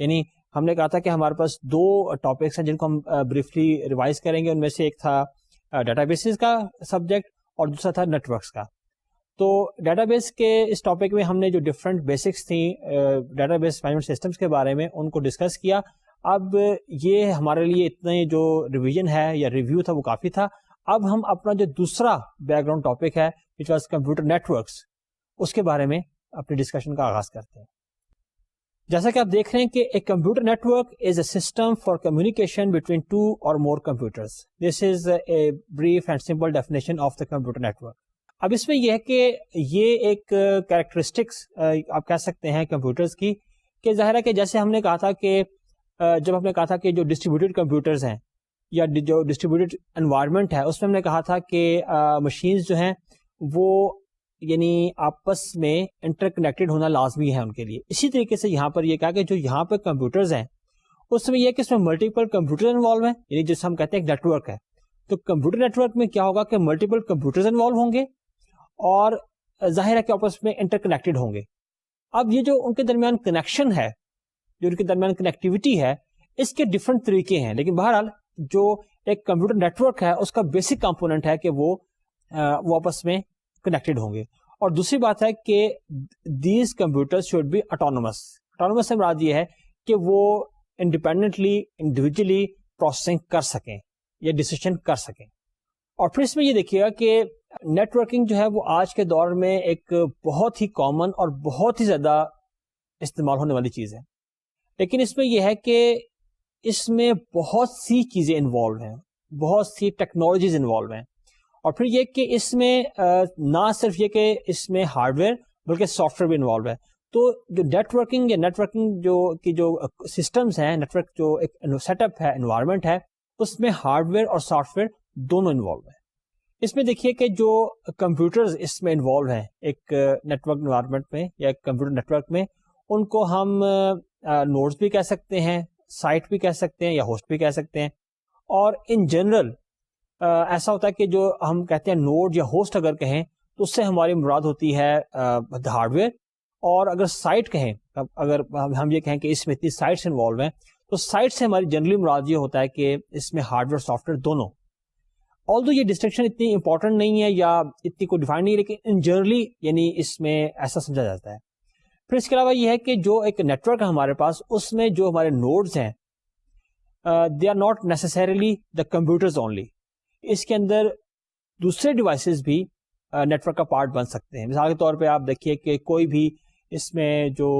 Speaker 1: یعنی ہم نے کہا تھا کہ ہمارے پاس دو ٹاپکس ہیں جن کو ہم بریفلی ریوائز کریں گے. ان میں سے ایک تھا ڈیٹا بیسز کا سبجیکٹ اور دوسرا تھا نیٹ ورکس کا. تو ڈیٹا بیس کے اس ٹاپک میں ہم نے جو ڈفرینٹ بیسکس تھیں ڈیٹا بیس مینجمنٹ سسٹمس کے بارے میں ان کو ڈسکس کیا. اب یہ ہمارے لیے اتنے جو ریویژن ہے یا ریویو تھا وہ کافی تھا. اب ہم اپنا جو دوسرا بیک گراؤنڈ ٹاپک ہے which was computer networks, اس کے بارے میں اپنی ڈسکشن کا آغاز کرتے ہیں. جیسا کہ آپ دیکھ رہے ہیں کہ ایک computer network is a system for communication between two or more computers. This is a brief and simple definition of the computer network. اب اس میں یہ ہے کہ یہ ایک کیریکٹرسٹکس آپ کہہ سکتے ہیں کمپیوٹرز کی, کہ ظاہر ہے کہ جیسے ہم نے کہا تھا کہ جب ہم نے کہا تھا کہ جو ڈسٹریبیوٹیڈ کمپیوٹرز ہیں یا جو ڈسٹریبیوٹیڈ انوائرمنٹ ہے اس میں ہم نے کہا تھا کہ مشینز جو ہیں وہ یعنی آپس میں انٹر کنیکٹڈ ہونا لازمی ہے ان کے لیے. اسی طریقے سے یہاں پر یہ کہا کہ جو یہاں پہ کمپیوٹرز ہیں اس میں یہ کہ اس میں ملٹیپل کمپیوٹر انوالو ہیں, یعنی جسے ہم کہتے ہیں ایک نیٹ ورک ہے. تو کمپیوٹر نیٹ ورک میں کیا ہوگا کہ ملٹیپل کمپیوٹرز انوالو ہوں گے اور ظاہر ہے کہ آپس میں انٹر کنیکٹڈ ہوں گے. اب یہ جو ان کے درمیان کنیکشن ہے, جو ان کے درمیان کنیکٹیوٹی ہے, اس کے ڈفرنٹ طریقے ہیں. لیکن بہرحال جو ایک کمپیوٹر نیٹ ورک ہے اس کا بیسک کمپوننٹ ہے کہ وہ آپس میں کنیکٹڈ ہوں گے. اور دوسری بات ہے کہ these computer should be autonomous. Autonomous سے مراد یہ ہے کہ وہ انڈیپینڈنٹلی انڈیویجلی پروسیسنگ کر سکیں یا ڈیسیشن کر سکیں. اور پھر اس میں یہ دیکھیے گا کہ نیٹ ورکنگ جو ہے وہ آج کے دور میں ایک بہت ہی کامن اور بہت ہی زیادہ استعمال ہونے والی چیز ہے. لیکن اس میں یہ ہے کہ اس میں بہت سی چیزیں انوالو ہیں, بہت سی ٹیکنالوجیز انوالو ہیں. اور پھر یہ کہ اس میں نہ صرف یہ کہ اس میں ہارڈ ویئر بلکہ سافٹ ویئر بھی انوالو ہے. تو جو نیٹ ورکنگ یا نیٹ ورکنگ جو سسٹمز ہیں, نیٹ ورک جو ایک سیٹ اپ ہے, انوائرمنٹ ہے, اس میں ہارڈ ویئر اور سافٹ ویئر دونوں انوالو ہیں. اس میں دیکھیے کہ جو کمپیوٹرز اس میں انوالو ہیں ایک نیٹ ورک انوائرمنٹ میں یا ایک کمپیوٹر نیٹ ورک میں, ان کو ہم نوڈز بھی کہہ سکتے ہیں, سائٹ بھی کہہ سکتے ہیں یا ہوسٹ بھی کہہ سکتے ہیں. اور ان جنرل ایسا ہوتا ہے کہ جو ہم کہتے ہیں نوڈ یا ہوسٹ اگر کہیں تو اس سے ہماری مراد ہوتی ہے ہارڈ ویئر, اور اگر سائٹ کہیں, اگر ہم یہ کہیں کہ اس میں اتنی سائٹس انوالو ہیں تو سائٹ سے ہماری جنرلی مراد یہ ہوتا ہے کہ اس میں ہارڈ ویئر سافٹ ویئر دونوں. آلدو یہ ڈسٹنکشن اتنی امپورٹنٹ نہیں ہے یا اتنی کوئی ڈیفائن نہیں ہے, لیکن ان جنرلی یعنی اس میں ایسا سمجھا جاتا ہے. پھر اس کے علاوہ یہ ہے کہ جو ایک نیٹ ورک ہے ہمارے پاس, اس میں جو ہمارے نوڈز ہیں they are not necessarily the computers only. اس کے اندر دوسرے ڈیوائسز بھی نیٹ ورک کا پارٹ بن سکتے ہیں. مثال کے طور پہ آپ دیکھیے کہ کوئی بھی اس میں جو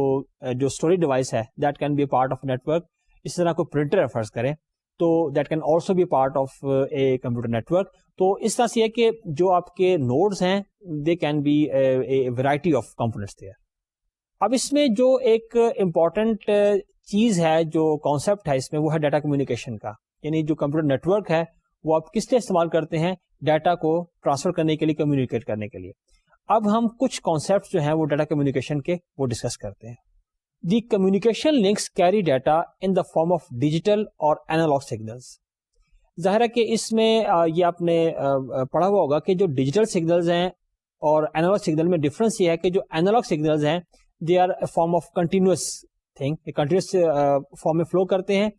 Speaker 1: اسٹوریج ڈیوائس ہے that can be a part of network. اس طرح کوئی پرنٹر ہے فرض کریں تو that can also be part of a computer network. تو اس طرح سے یہ کہ جو آپ کے نوڈز ہیں they can be a variety of components there. اب اس میں جو ایک امپورٹنٹ چیز ہے, جو کانسیپٹ ہے اس میں, وہ ہے ڈیٹا کمیونیکیشن کا. یعنی جو کمپیوٹر نیٹ ورک ہے وہ آپ کس لیے استعمال کرتے ہیں, ڈیٹا کو ٹرانسفر کرنے کے لیے, کمیونیکیٹ کرنے کے لیے. اب ہم کچھ کانسیپٹ جو ہیں وہ ڈیٹا کمیونیکیشن کے وہ ڈسکس کرتے ہیں. The communication links carry data in the form of digital اور اینالاگ سگنلز. ظاہر ہے کہ اس میں یہ آپ نے پڑھا ہوا ہوگا کہ جو ڈیجیٹل سگنلز ہیں اور اینالاگ سگنل میں ڈفرنس یہ ہے کہ جو اینالاگ سگنلز ہیں they are a form of continuous thing, continuous form میں فلو کرتے ہیں.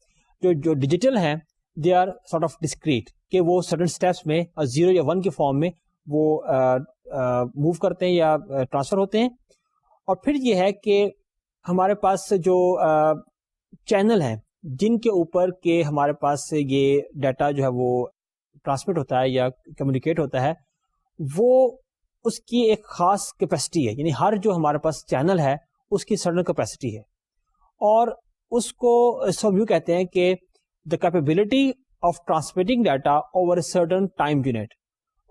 Speaker 1: جو ڈیجیٹل ہیں they are sort of discrete, کہ وہ سرٹن اسٹیپس میں 0 یا 1 کے فارم میں وہ موو کرتے ہیں یا ٹرانسفر ہوتے ہیں. اور پھر یہ ہے کہ ہمارے پاس جو چینل ہیں جن کے اوپر کہ ہمارے پاس یہ ڈیٹا جو ہے وہ ٹرانسمٹ ہوتا ہے یا کمیونیکیٹ ہوتا ہے, وہ اس کی ایک خاص کیپیسٹی ہے. یعنی ہر جو ہمارے پاس چینل ہے اس کی سرٹن کیپیسٹی ہے, اور اس کو سب یوں کہتے ہیں کہ the capability of transmitting data over a certain time unit.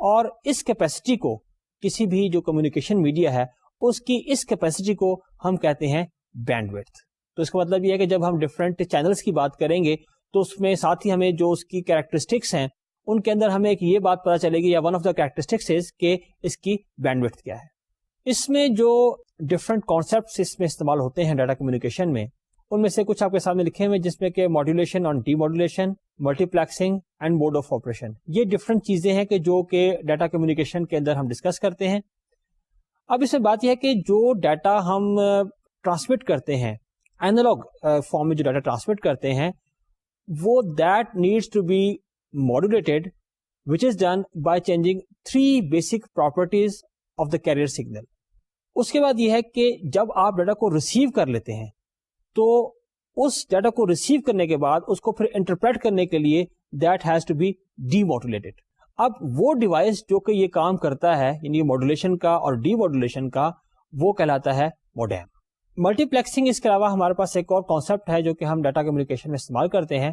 Speaker 1: اور اس کیپیسٹی کو کسی بھی جو کمیونیکیشن میڈیا ہے اس کی اس کیپیسٹی کو ہم کہتے ہیں بینڈ وڈتھ. تو اس کا مطلب یہ ہے کہ جب ہم ڈفرینٹ چینلز کی بات کریں گے تو اس میں ساتھ ہی ہمیں جو اس کی کیریکٹرسٹکس ہیں ان کے اندر ہمیں ایک یہ بات پتہ چلے گی، یا one of the characteristics is کہ اس کی بینڈ وڈتھ کیا ہے. اس میں جو ڈفرنٹ کانسیپٹس اس میں استعمال ہوتے ہیں ڈیٹا کمیونیکیشن میں، ان میں سے کچھ آپ کے سامنے لکھے ہوئے، جس میں کہ ماڈیولیشن اور demodulation, multiplexing and mode of operation. یہ ڈفرنٹ چیزیں ہیں کہ جو کہ ڈیٹا کمیونیکیشن کے اندر ہم ڈسکس کرتے ہیں. اب اس میں بات یہ ہے کہ جو ڈیٹا ہم ٹرانسمٹ کرتے ہیں، اینالوگ فارم میں جو ڈیٹا ٹرانسمٹ کرتے ہیں، وہ that needs to be modulated which is done by changing 3 basic properties of the carrier signal. اس کے بعد یہ ہے کہ جب آپ ڈیٹا کو ریسیو کر لیتے ہیں تو اس ڈیٹا کو ریسیو کرنے کے بعد اس کو پھر انٹرپریٹ کرنے کے لیے that has to be demodulated. اب وہ ڈیوائس جو کہ یہ کام کرتا ہے، یعنی ماڈولیشن کا اور ڈی ماڈولیشن کا، وہ کہلاتا ہے موڈیم. ملٹی پلیکسنگ اس کے علاوہ ہمارے پاس ایک اور کانسیپٹ ہے جو کہ ہم ڈیٹا کمیونیکیشن میں استعمال کرتے ہیں.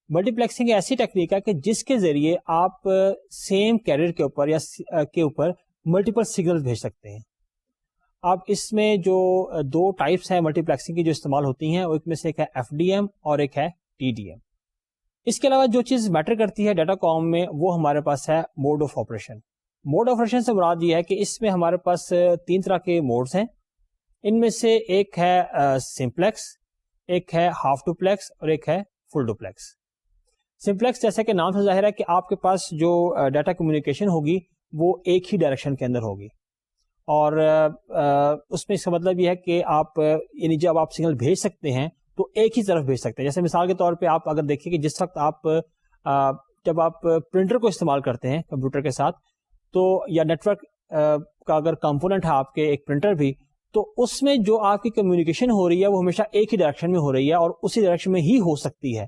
Speaker 1: ملٹی پلیکسنگ ایسی ٹیکنیک ہے کہ جس کے ذریعے آپ سیم کیریئر کے اوپر یا کے اوپر ملٹیپل سگنل بھیج سکتے ہیں. اب اس میں جو 2 ٹائپس ہیں ملٹی پلیکسنگ کی جو استعمال ہوتی ہیں، وہ ایک میں سے ایک ہے ایف ڈی ایم اور ایک ہے ٹی ڈی ایم. اس کے علاوہ جو چیز میٹر کرتی ہے ڈیٹا کام میں، وہ ہمارے پاس ہے mode of operation. Mode of operation سے مراد یہ ہے کہ اس میں ہمارے پاس 3 طرح کے موڈز ہیں. ان میں سے ایک ہے سمپلیکس، ایک ہے ہاف ڈوپلیکس اور ایک ہے فل ڈوپلیکس. سمپلیکس جیسے کہ نام سے ظاہر ہے کہ آپ کے پاس جو ڈیٹا کمیونیکیشن ہوگی وہ ایک ہی ڈائریکشن کے اندر ہوگی، اور اس میں اس کا مطلب یہ ہے کہ آپ یعنی جب آپ سگنل بھیج سکتے ہیں تو ایک ہی طرف بھیج سکتے ہیں. جیسے مثال کے طور پہ آپ اگر دیکھیں کہ جس وقت آپ جب آپ پرنٹر کو استعمال کرتے ہیں کمپیوٹر کے ساتھ، تو یا نیٹورک کا اگر کمپوننٹ ہے آپ کے ایک پرنٹر بھی، تو اس میں جو آپ کی کمیونیکیشن ہو رہی ہے وہ ہمیشہ ایک ہی ڈائریکشن میں ہو رہی ہے اور اسی ڈائریکشن میں ہی ہو سکتی ہے.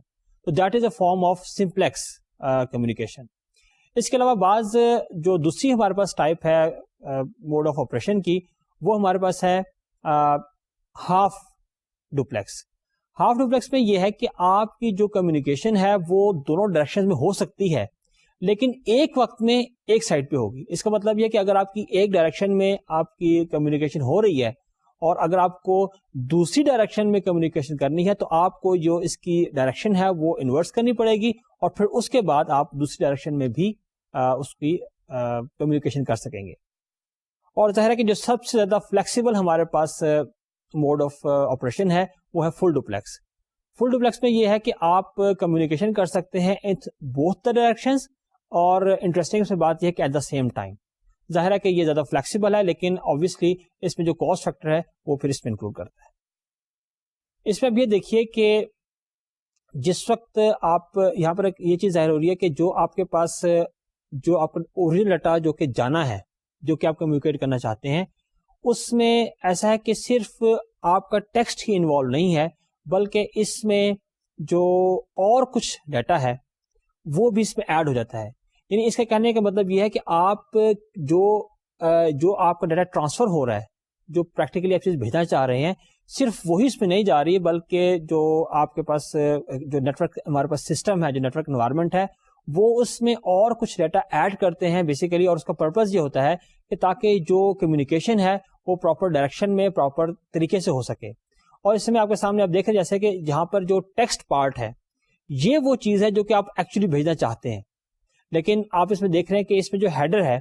Speaker 1: تو that is a form of simplex communication. اس کے علاوہ بعض جو دوسری ہمارے پاس ٹائپ ہے موڈ آف آپریشن کی، وہ ہمارے پاس ہے ہاف ڈوپلیکس. ہاف ڈوپلیکس میں یہ ہے کہ آپ کی جو کمیونیکیشن ہے وہ دونوں ڈائریکشن میں ہو سکتی ہے، لیکن ایک وقت میں ایک سائڈ پہ ہوگی. اس کا مطلب یہ کہ اگر آپ کی ایک ڈائریکشن میں آپ کی کمیونیکیشن ہو رہی ہے اور اگر آپ کو دوسری ڈائریکشن میں کمیونیکیشن کرنی ہے، تو آپ کو جو اس کی ڈائریکشن ہے وہ انورس کرنی پڑے گی، اور پھر اس کے بعد آپ دوسری ڈائریکشن میں بھی اس کی کمیونیکیشن کر سکیں گے. اور ظاہر ہے کہ جو سب سے زیادہ فلیکسیبل ہمارے پاس موڈ آف آپریشن ہے وہ ہے فل ڈوپلیکس. فل ڈوپلیکس میں یہ ہے کہ آپ کمیونیکیشن کر سکتے ہیں ان بوتھ دا ڈائریکشنز، اور انٹرسٹنگ سے بات یہ ہے کہ ایٹ دا سیم ٹائم. ظاہر ہے کہ یہ زیادہ فلیکسیبل ہے، لیکن آبویسلی اس میں جو کاسٹ فیکٹر ہے وہ پھر اس میں انکلوڈ کرتا ہے. اس میں اب یہ دیکھیے کہ جس وقت آپ یہاں پر یہ چیز ظاہر ہو رہی ہے کہ جو آپ کے پاس جو آپ اوریجنل ڈیٹا جو کہ جانا ہے، جو کہ آپ کمیونیکیٹ کرنا چاہتے ہیں، اس میں ایسا ہے کہ صرف آپ کا ٹیکسٹ ہی انوالو نہیں ہے، بلکہ اس میں جو اور کچھ ڈیٹا ہے وہ بھی اس میں ایڈ ہو جاتا ہے. یعنی اس کا کہنے کا مطلب یہ ہے کہ آپ جو آپ کا ڈیٹا ٹرانسفر ہو رہا ہے، جو پریکٹیکلی آپ چیز بھیجنا چاہ رہے ہیں، صرف وہی اس میں نہیں جا رہی، بلکہ جو آپ کے پاس جو نیٹورک ہمارے پاس سسٹم ہے، جو نیٹورک انوائرمنٹ ہے، وہ اس میں اور کچھ ڈیٹا ایڈ کرتے ہیں بیسیکلی. اور اس کا پرپز یہ ہوتا ہے کہ تاکہ جو کمیونیکیشن ہے وہ پراپر ڈائریکشن میں پراپر طریقے سے ہو سکے. اور اس میں آپ کے سامنے آپ دیکھیں جیسے کہ جہاں پر جو ٹیکسٹ پارٹ ہے، یہ وہ چیز ہے جو کہ آپ ایکچولی بھیجنا چاہتے ہیں، لیکن آپ اس میں دیکھ رہے ہیں کہ اس میں جو ہیڈر ہے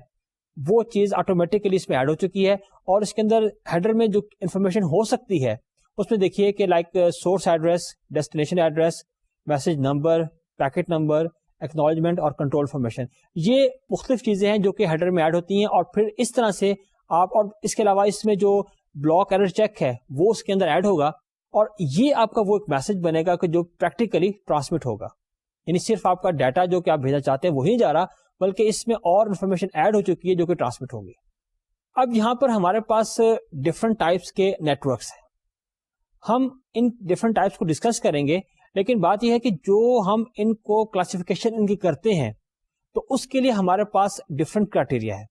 Speaker 1: وہ چیز آٹومیٹیکلی اس میں ایڈ ہو چکی ہے. اور اس کے اندر ہیڈر میں جو انفارمیشن ہو سکتی ہے اس میں دیکھیے کہ like source address, destination address, message number, packet number, acknowledgement اور کنٹرول انفارمیشن، یہ مختلف چیزیں ہیں جو کہ ہیڈر میں ایڈ ہوتی ہیں. اور پھر اس طرح سے آپ، اور اس کے علاوہ اس میں جو بلاک ایرر چیک ہے وہ اس کے اندر ایڈ ہوگا، اور یہ آپ کا وہ ایک میسج بنے گا کہ جو پریکٹیکلی ٹرانسمٹ ہوگا. یعنی صرف آپ کا ڈیٹا جو کہ آپ بھیجنا چاہتے ہیں وہی جا رہا، بلکہ اس میں اور انفارمیشن ایڈ ہو چکی ہے جو کہ ٹرانسمٹ ہوگی. اب یہاں پر ہمارے پاس ڈفرنٹ ٹائپس کے نیٹورکس ہیں. ہم ان ڈفرنٹ ٹائپس کو ڈسکس کریں گے، لیکن بات یہ ہے کہ جو ہم ان کو کلاسیفیکیشن ان کی کرتے ہیں تو اس کے لیے ہمارے پاس ڈفرنٹ کرائٹیریا ہے.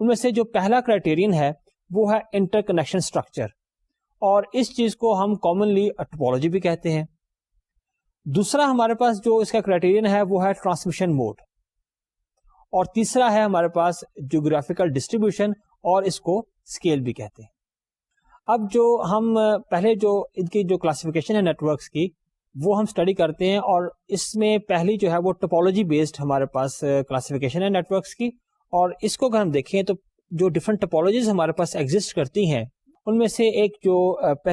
Speaker 1: ان میں سے جو پہلا کرائٹیرین ہے وہ ہے انٹر کنیکشن اسٹرکچر، اور اس چیز کو ہم کامنلی ٹوپولوجی بھی کہتے ہیں. دوسرا ہمارے پاس جو اس کا کرائٹیرین ہے وہ ہے ٹرانسمیشن موڈ، اور تیسرا ہے ہمارے پاس جیوگرافیکل ڈسٹریبیوشن، اور اس کو اسکیل بھی کہتے ہیں. اب جو ہم پہلے جو ان کی جو کلاسیفیکیشن ہے نیٹورکس کی، وہ ہم اسٹڈی کرتے ہیں, اور اس میں پہلی جو ہے وہ ٹوپولوجی بیسڈ ہمارے پاس کلاسیفیکیشن ہے نیٹورکس کی. اور اس کو اگر ہم دیکھیں تو جو ڈفرنٹ ٹوپولوجیز ہمارے پاس ایگزسٹ کرتی ہیں ان میں سے ایک جو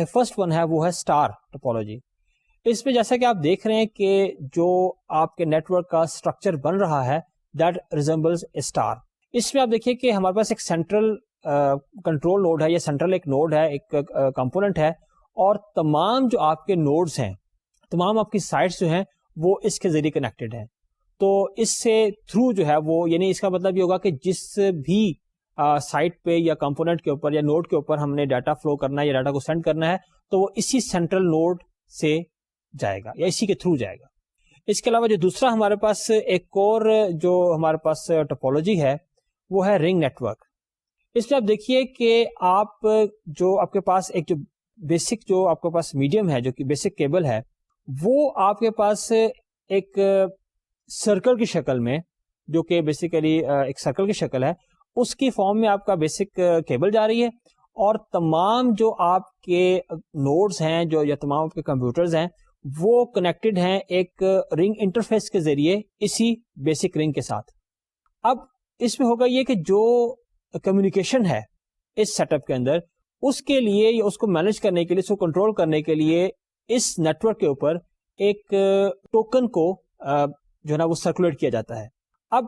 Speaker 1: فرسٹ ون ہے وہ ہے اسٹار ٹوپولوجی. اس میں جیسا کہ آپ دیکھ رہے ہیں کہ جو آپ کے نیٹورک کا اسٹرکچر بن رہا ہے دیٹ ریزمبلز اے اسٹار. اس میں آپ دیکھیے کہ ہمارے پاس ایک سینٹرل کنٹرول نوڈ ہے, یا سینٹرل ایک نوڈ ہے, ایک کمپوننٹ ہے, اور تمام جو آپ کے نوڈز ہیں, تمام آپ کی سائٹس جو ہیں وہ اس کے ذریعے کنیکٹڈ ہیں. تو اس سے تھرو جو ہے وہ, یعنی اس کا مطلب یہ ہوگا کہ جس بھی سائٹ پہ یا کمپوننٹ کے اوپر یا نوڈ کے اوپر ہم نے ڈاٹا فلو کرنا ہے یا ڈاٹا کو سینڈ کرنا ہے تو وہ اسی سینٹرل نوڈ سے جائے گا یا اسی کے تھرو جائے گا. اس کے علاوہ جو دوسرا ہمارے پاس ایک اور جو ہمارے پاس ٹوپولوجی ہے وہ ہے رنگ نیٹورک. اس میں آپ دیکھیے کہ آپ جو آپ کے پاس ایک جو بیسک جو آپ کے پاس میڈیم ہے, جو کہ بیسک کیبل ہے, وہ آپ کے پاس ایک سرکل کی شکل میں, جو کہ بیسیکلی ایک سرکل کی شکل ہے, اس کی فارم میں آپ کا بیسک کیبل جا رہی ہے, اور تمام جو آپ کے نوڈز ہیں جو یا تمام آپ کے کمپیوٹرز ہیں وہ کنیکٹڈ ہیں ایک رنگ انٹرفیس کے ذریعے اسی بیسک رنگ کے ساتھ. اب اس میں ہوگا یہ کہ جو کمیونیکیشن ہے اس سیٹ اپ کے اندر, اس کے لیے یا اس کو مینج کرنے کے لیے, اس کو کنٹرول کرنے کے لیے اس نیٹورک کے اوپر ایک ٹوکن کو جو ہے نا وہ سرکولیٹ کیا جاتا ہے. اب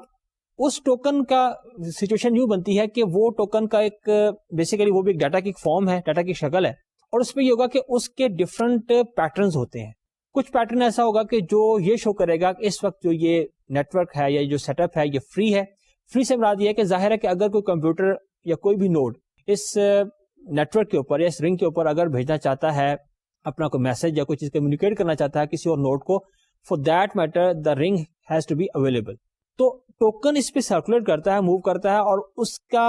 Speaker 1: اس ٹوکن کا سچویشن یوں بنتی ہے کہ وہ ٹوکن کا ایک بیسیکلی وہ بھی ایک ڈاٹا کی فارم ہے, ڈاٹا کی شکل ہے, اور اس میں یہ ہوگا کہ اس کے ڈفرنٹ پیٹرنز ہوتے ہیں. کچھ پیٹرن ایسا ہوگا کہ جو یہ شو کرے گا کہ اس وقت جو یہ نیٹورک ہے یا جو سیٹ اپ ہے یہ فری ہے. فری سے مراد یہ ہے کہ ظاہر ہے کہ اگر کوئی کمپیوٹر یا کوئی بھی نوڈ اس نیٹورک کے اوپر یا اس رنگ کے اوپر اگر بھیجنا چاہتا ہے اپنا کوئی میسج یا کوئی چیز کمیونیکیٹ کرنا چاہتا ہے کسی اور نوڈ کو, فور دیٹ میٹر دا رنگ ہیز ٹو بی اویلیبل. تو ٹوکن اس پہ سرکولیٹ کرتا ہے, موو کرتا ہے, اور اس کا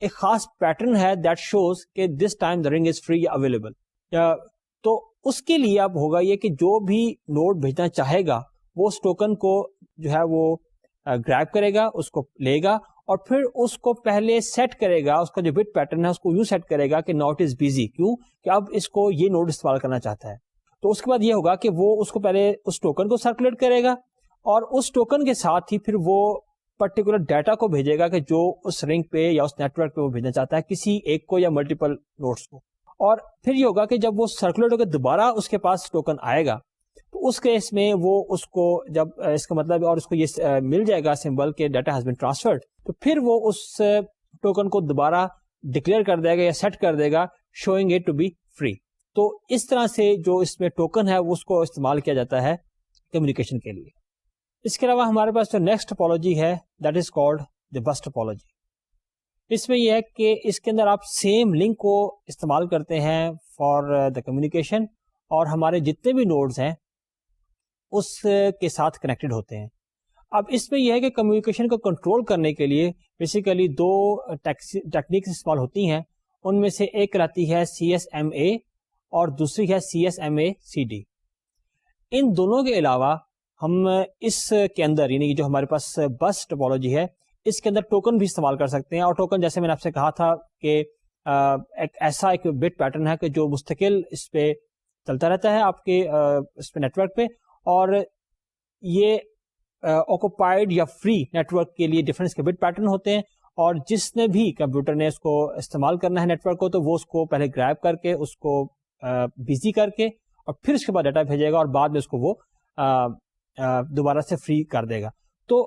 Speaker 1: ایک خاص پیٹرن ہے دیٹ شوز کہ دس ٹائم دا رنگ از فری یا اویلیبل. تو اس کے لیے اب ہوگا یہ کہ جو بھی نوڈ بھیجنا چاہے گا وہ اس ٹوکن کو جو ہے وہ گریب کرے گا, اس کو لے گا, اور پھر اس کو پہلے سیٹ کرے گا. اس کا جو بٹ پیٹرن ہے اس کو یوں سیٹ کرے گا کہ نوٹ از بیزی, کیوں کہ اب اس کو یہ نوڈ استعمال کرنا چاہتا ہے. تو اس کے بعد یہ ہوگا کہ وہ اس کو پہلے اس ٹوکن کو سرکولیٹ کرے گا, اور اس ٹوکن کے ساتھ ہی پھر وہ پرٹیکولر ڈیٹا کو بھیجے گا کہ جو اس رنگ پہ یا اس نیٹورک پہ وہ بھیجنا چاہتا ہے, کسی ایک کو یا ملٹیپل نوڈس کو. اور پھر یہ ہوگا کہ جب وہ سرکولیٹ ہو کے دوبارہ اس کے پاس ٹوکن آئے گا تو اس کیس میں وہ اس کو جب اس کا مطلب اور اس کو یہ مل جائے گا سمبل کہ ڈیٹا ہیز بین ٹرانسفرڈ, تو پھر وہ اس ٹوکن کو دوبارہ ڈکلیئر کر دے گا یا سیٹ کر دے گا showing it to be free. تو اس طرح سے جو اس میں ٹوکن ہے اس کو استعمال کیا جاتا ہے کمیونیکیشن کے لیے. اس کے علاوہ ہمارے پاس جو نیکسٹ ٹوپولوجی ہے دیٹ از کالڈ دی بس ٹوپولوجی. اس میں یہ ہے کہ اس کے اندر آپ سیم لنک کو استعمال کرتے ہیں فار دا کمیونیکیشن, اور ہمارے جتنے بھی نوڈز ہیں اس کے ساتھ کنیکٹڈ ہوتے ہیں. اب اس میں یہ ہے کہ کمیونیکیشن کو کنٹرول کرنے کے لیے بیسیکلی دو ٹیکنیکس استعمال ہوتی ہیں. ان میں سے ایک رہتی ہے CSMA اور دوسری ہے CSMA-CD. ان دونوں کے علاوہ ہم اس کے اندر یعنی جو ہمارے پاس بس ٹوپولوجی ہے اس کے اندر ٹوکن بھی استعمال کر سکتے ہیں. اور ٹوکن جیسے میں نے آپ سے کہا تھا کہ ایک ایسا ایک بٹ پیٹرن ہے کہ جو مستقل اس پہ چلتا رہتا ہے آپ کے اس پہ نیٹورک پہ, اور یہ آکوپائڈ یا فری نیٹورک کے لیے ڈفرنس کے بٹ پیٹرن ہوتے ہیں. اور جس نے بھی کمپیوٹر نے اس کو استعمال کرنا ہے نیٹورک کو, تو وہ اس کو پہلے گریب کر کے اس کو بزی کر کے اور پھر اس کے بعد ڈیٹا بھیجے گا, اور بعد میں اس کو وہ دوبارہ سے فری کر دے گا. تو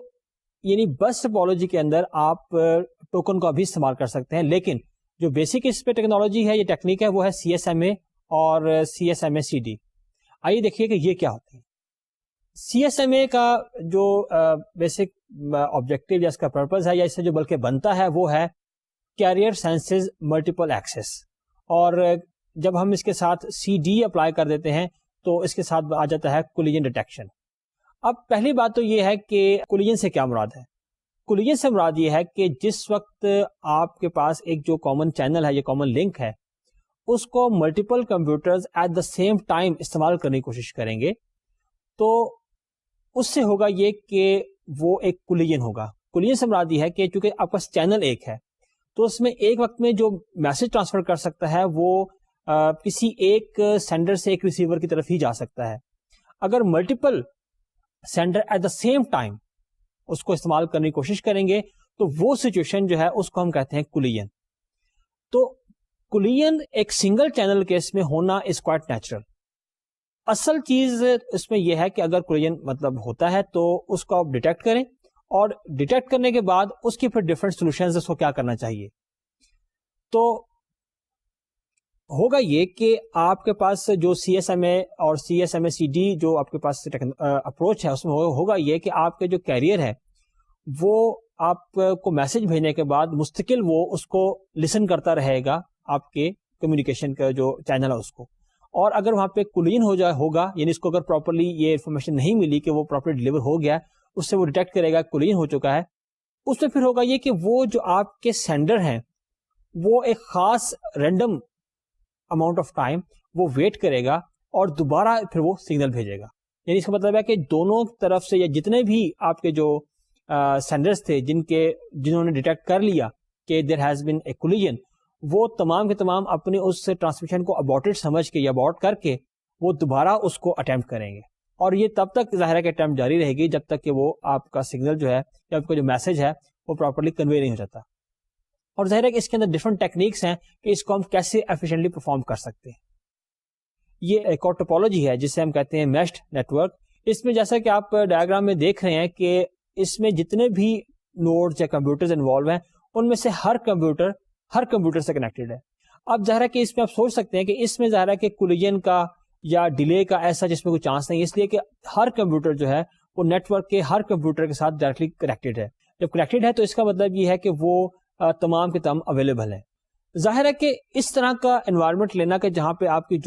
Speaker 1: یعنی بس ٹوپولوجی کے اندر آپ ٹوکن کو بھی استعمال کر سکتے ہیں, لیکن جو بیسک اس پہ ٹیکنالوجی ہے, یہ ٹیکنیک ہے, وہ ہے CSMA اور CSMA-CD. آئیے دیکھیے کہ یہ کیا ہوتی ہے. CSMA کا جو بیسک آبجیکٹو یا اس کا پرپز ہے یا اس سے جو بلکہ بنتا ہے وہ ہے کیریئر سینسز ملٹیپل ایکسس. اور جب ہم اس کے ساتھ CD اپلائی کر دیتے ہیں تو اس کے ساتھ آ جاتا ہے کولیجن ڈیٹیکشن. اب پہلی بات تو یہ ہے کہ کولیجن سے کیا مراد ہے. کولیجن سے مراد یہ ہے کہ جس وقت آپ کے پاس ایک جو کامن چینل ہے یا کامن لنک ہے اس کو multiple computers at the same time استعمال کرنے کی کوشش کریں گے, تو اس سے ہوگا یہ کہ وہ ایک کولیجن ہوگا. کولیجن سے مراد یہ ہے کہ چونکہ آپ کا چینل ایک ہے تو اس میں ایک وقت میں جو میسج ٹرانسفر کر سکتا ہے وہ کسی ایک سینڈر سے ایک ریسیور کی طرف ہی جا سکتا ہے. اگر multiple sender at the same time اس کو استعمال کرنے کی کوشش کریں گے تو وہ سچویشن جو ہے اس کو ہم کہتے ہیں کولیجن. تو کولیجن ایک سنگل چینل کیس میں ہونا از کوائٹ نیچرل. اصل چیز اس میں یہ ہے کہ اگر کولیجن مطلب ہوتا ہے تو اس کو آپ ڈیٹیکٹ کریں, اور ڈیٹیکٹ کرنے کے بعد اس کی پھر ڈفرنٹ سولوشنز اس کو کیا کرنا چاہیے. تو ہوگا یہ کہ آپ کے پاس جو سی ایس ایم اے اور سی ایس ایم اے سی ڈی جو آپ کے پاس اپروچ ہے اس میں ہوگا یہ کہ آپ کے جو کیریئر ہے وہ آپ کو میسج بھیجنے کے بعد مستقل وہ اس کو لسن کرتا رہے گا آپ کے کمیونیکیشن کا جو چینل ہے اس کو. اور اگر وہاں پہ کولیجن ہوگا, یعنی اس کو اگر پراپرلی یہ انفارمیشن نہیں ملی کہ وہ پراپرلی ڈلیور ہو گیا, اس سے وہ ڈیٹیکٹ کرے گا کولیجن ہو چکا ہے. اس میں پھر ہوگا یہ کہ وہ جو آپ کے سینڈر ہیں وہ ایک خاص رینڈم اماؤنٹ آف ٹائم وہ ویٹ کرے گا اور دوبارہ پھر وہ سگنل بھیجے گا. یعنی اس کا مطلب ہے کہ دونوں طرف سے یا جتنے بھی آپ کے جو سینڈرز تھے جنہوں نے ڈیٹیکٹ کر لیا کہ there has been a collision, وہ تمام کے تمام اپنے اس ٹرانسمیشن کو ابورٹڈ سمجھ کے یا ابورٹ کر کے وہ دوبارہ اس کو اٹیمپٹ کریں گے. اور یہ تب تک ظاہر ہے کہ اٹیمپٹ جاری رہے گی جب تک کہ وہ آپ کا سگنل جو ہے یا آپ کا جو میسج ہے وہ پراپرلی کنوے نہیں ہو جاتا. اور ظاہر ہے کہ اس کے اندر ڈفرنٹ ٹیکنیکس ہیں کہ اس کو ہم کیسے ایفیشینٹلی پرفارم کر سکتے ہیں. یہ ایک اور ٹوپولوجی ہے جسے ہم کہتے ہیں میشڈ نیٹورک. اس میں جیسا کہ آپ ڈائیگرام میں دیکھ رہے ہیں کہ اس میں جتنے بھی نوڈز یا کمپیوٹرز انوالو ہیں ان میں سے ہر کمپیوٹر سے کنیکٹڈ ہے. اب ظاہر ہے کہ اس میں آپ سوچ سکتے ہیں کہ اس میں ظاہر ہے کہ کولیجن کا یا ڈیلے کا ایسا جس میں کوئی چانس نہیں, اس لیے کہ ہر کمپیوٹر جو ہے وہ نیٹ ورک کے ہر کمپیوٹر کے ساتھ ڈائریکٹلی کنیکٹڈ ہے. جب کنیکٹڈ ہے تو اس کا مطلب یہ ہے کہ وہ تمام کے تمام اویلیبل ہیں. ظاہر ہے کہ اس طرح کا انوائرمنٹ لینا کہ جہاں پہ آپ کی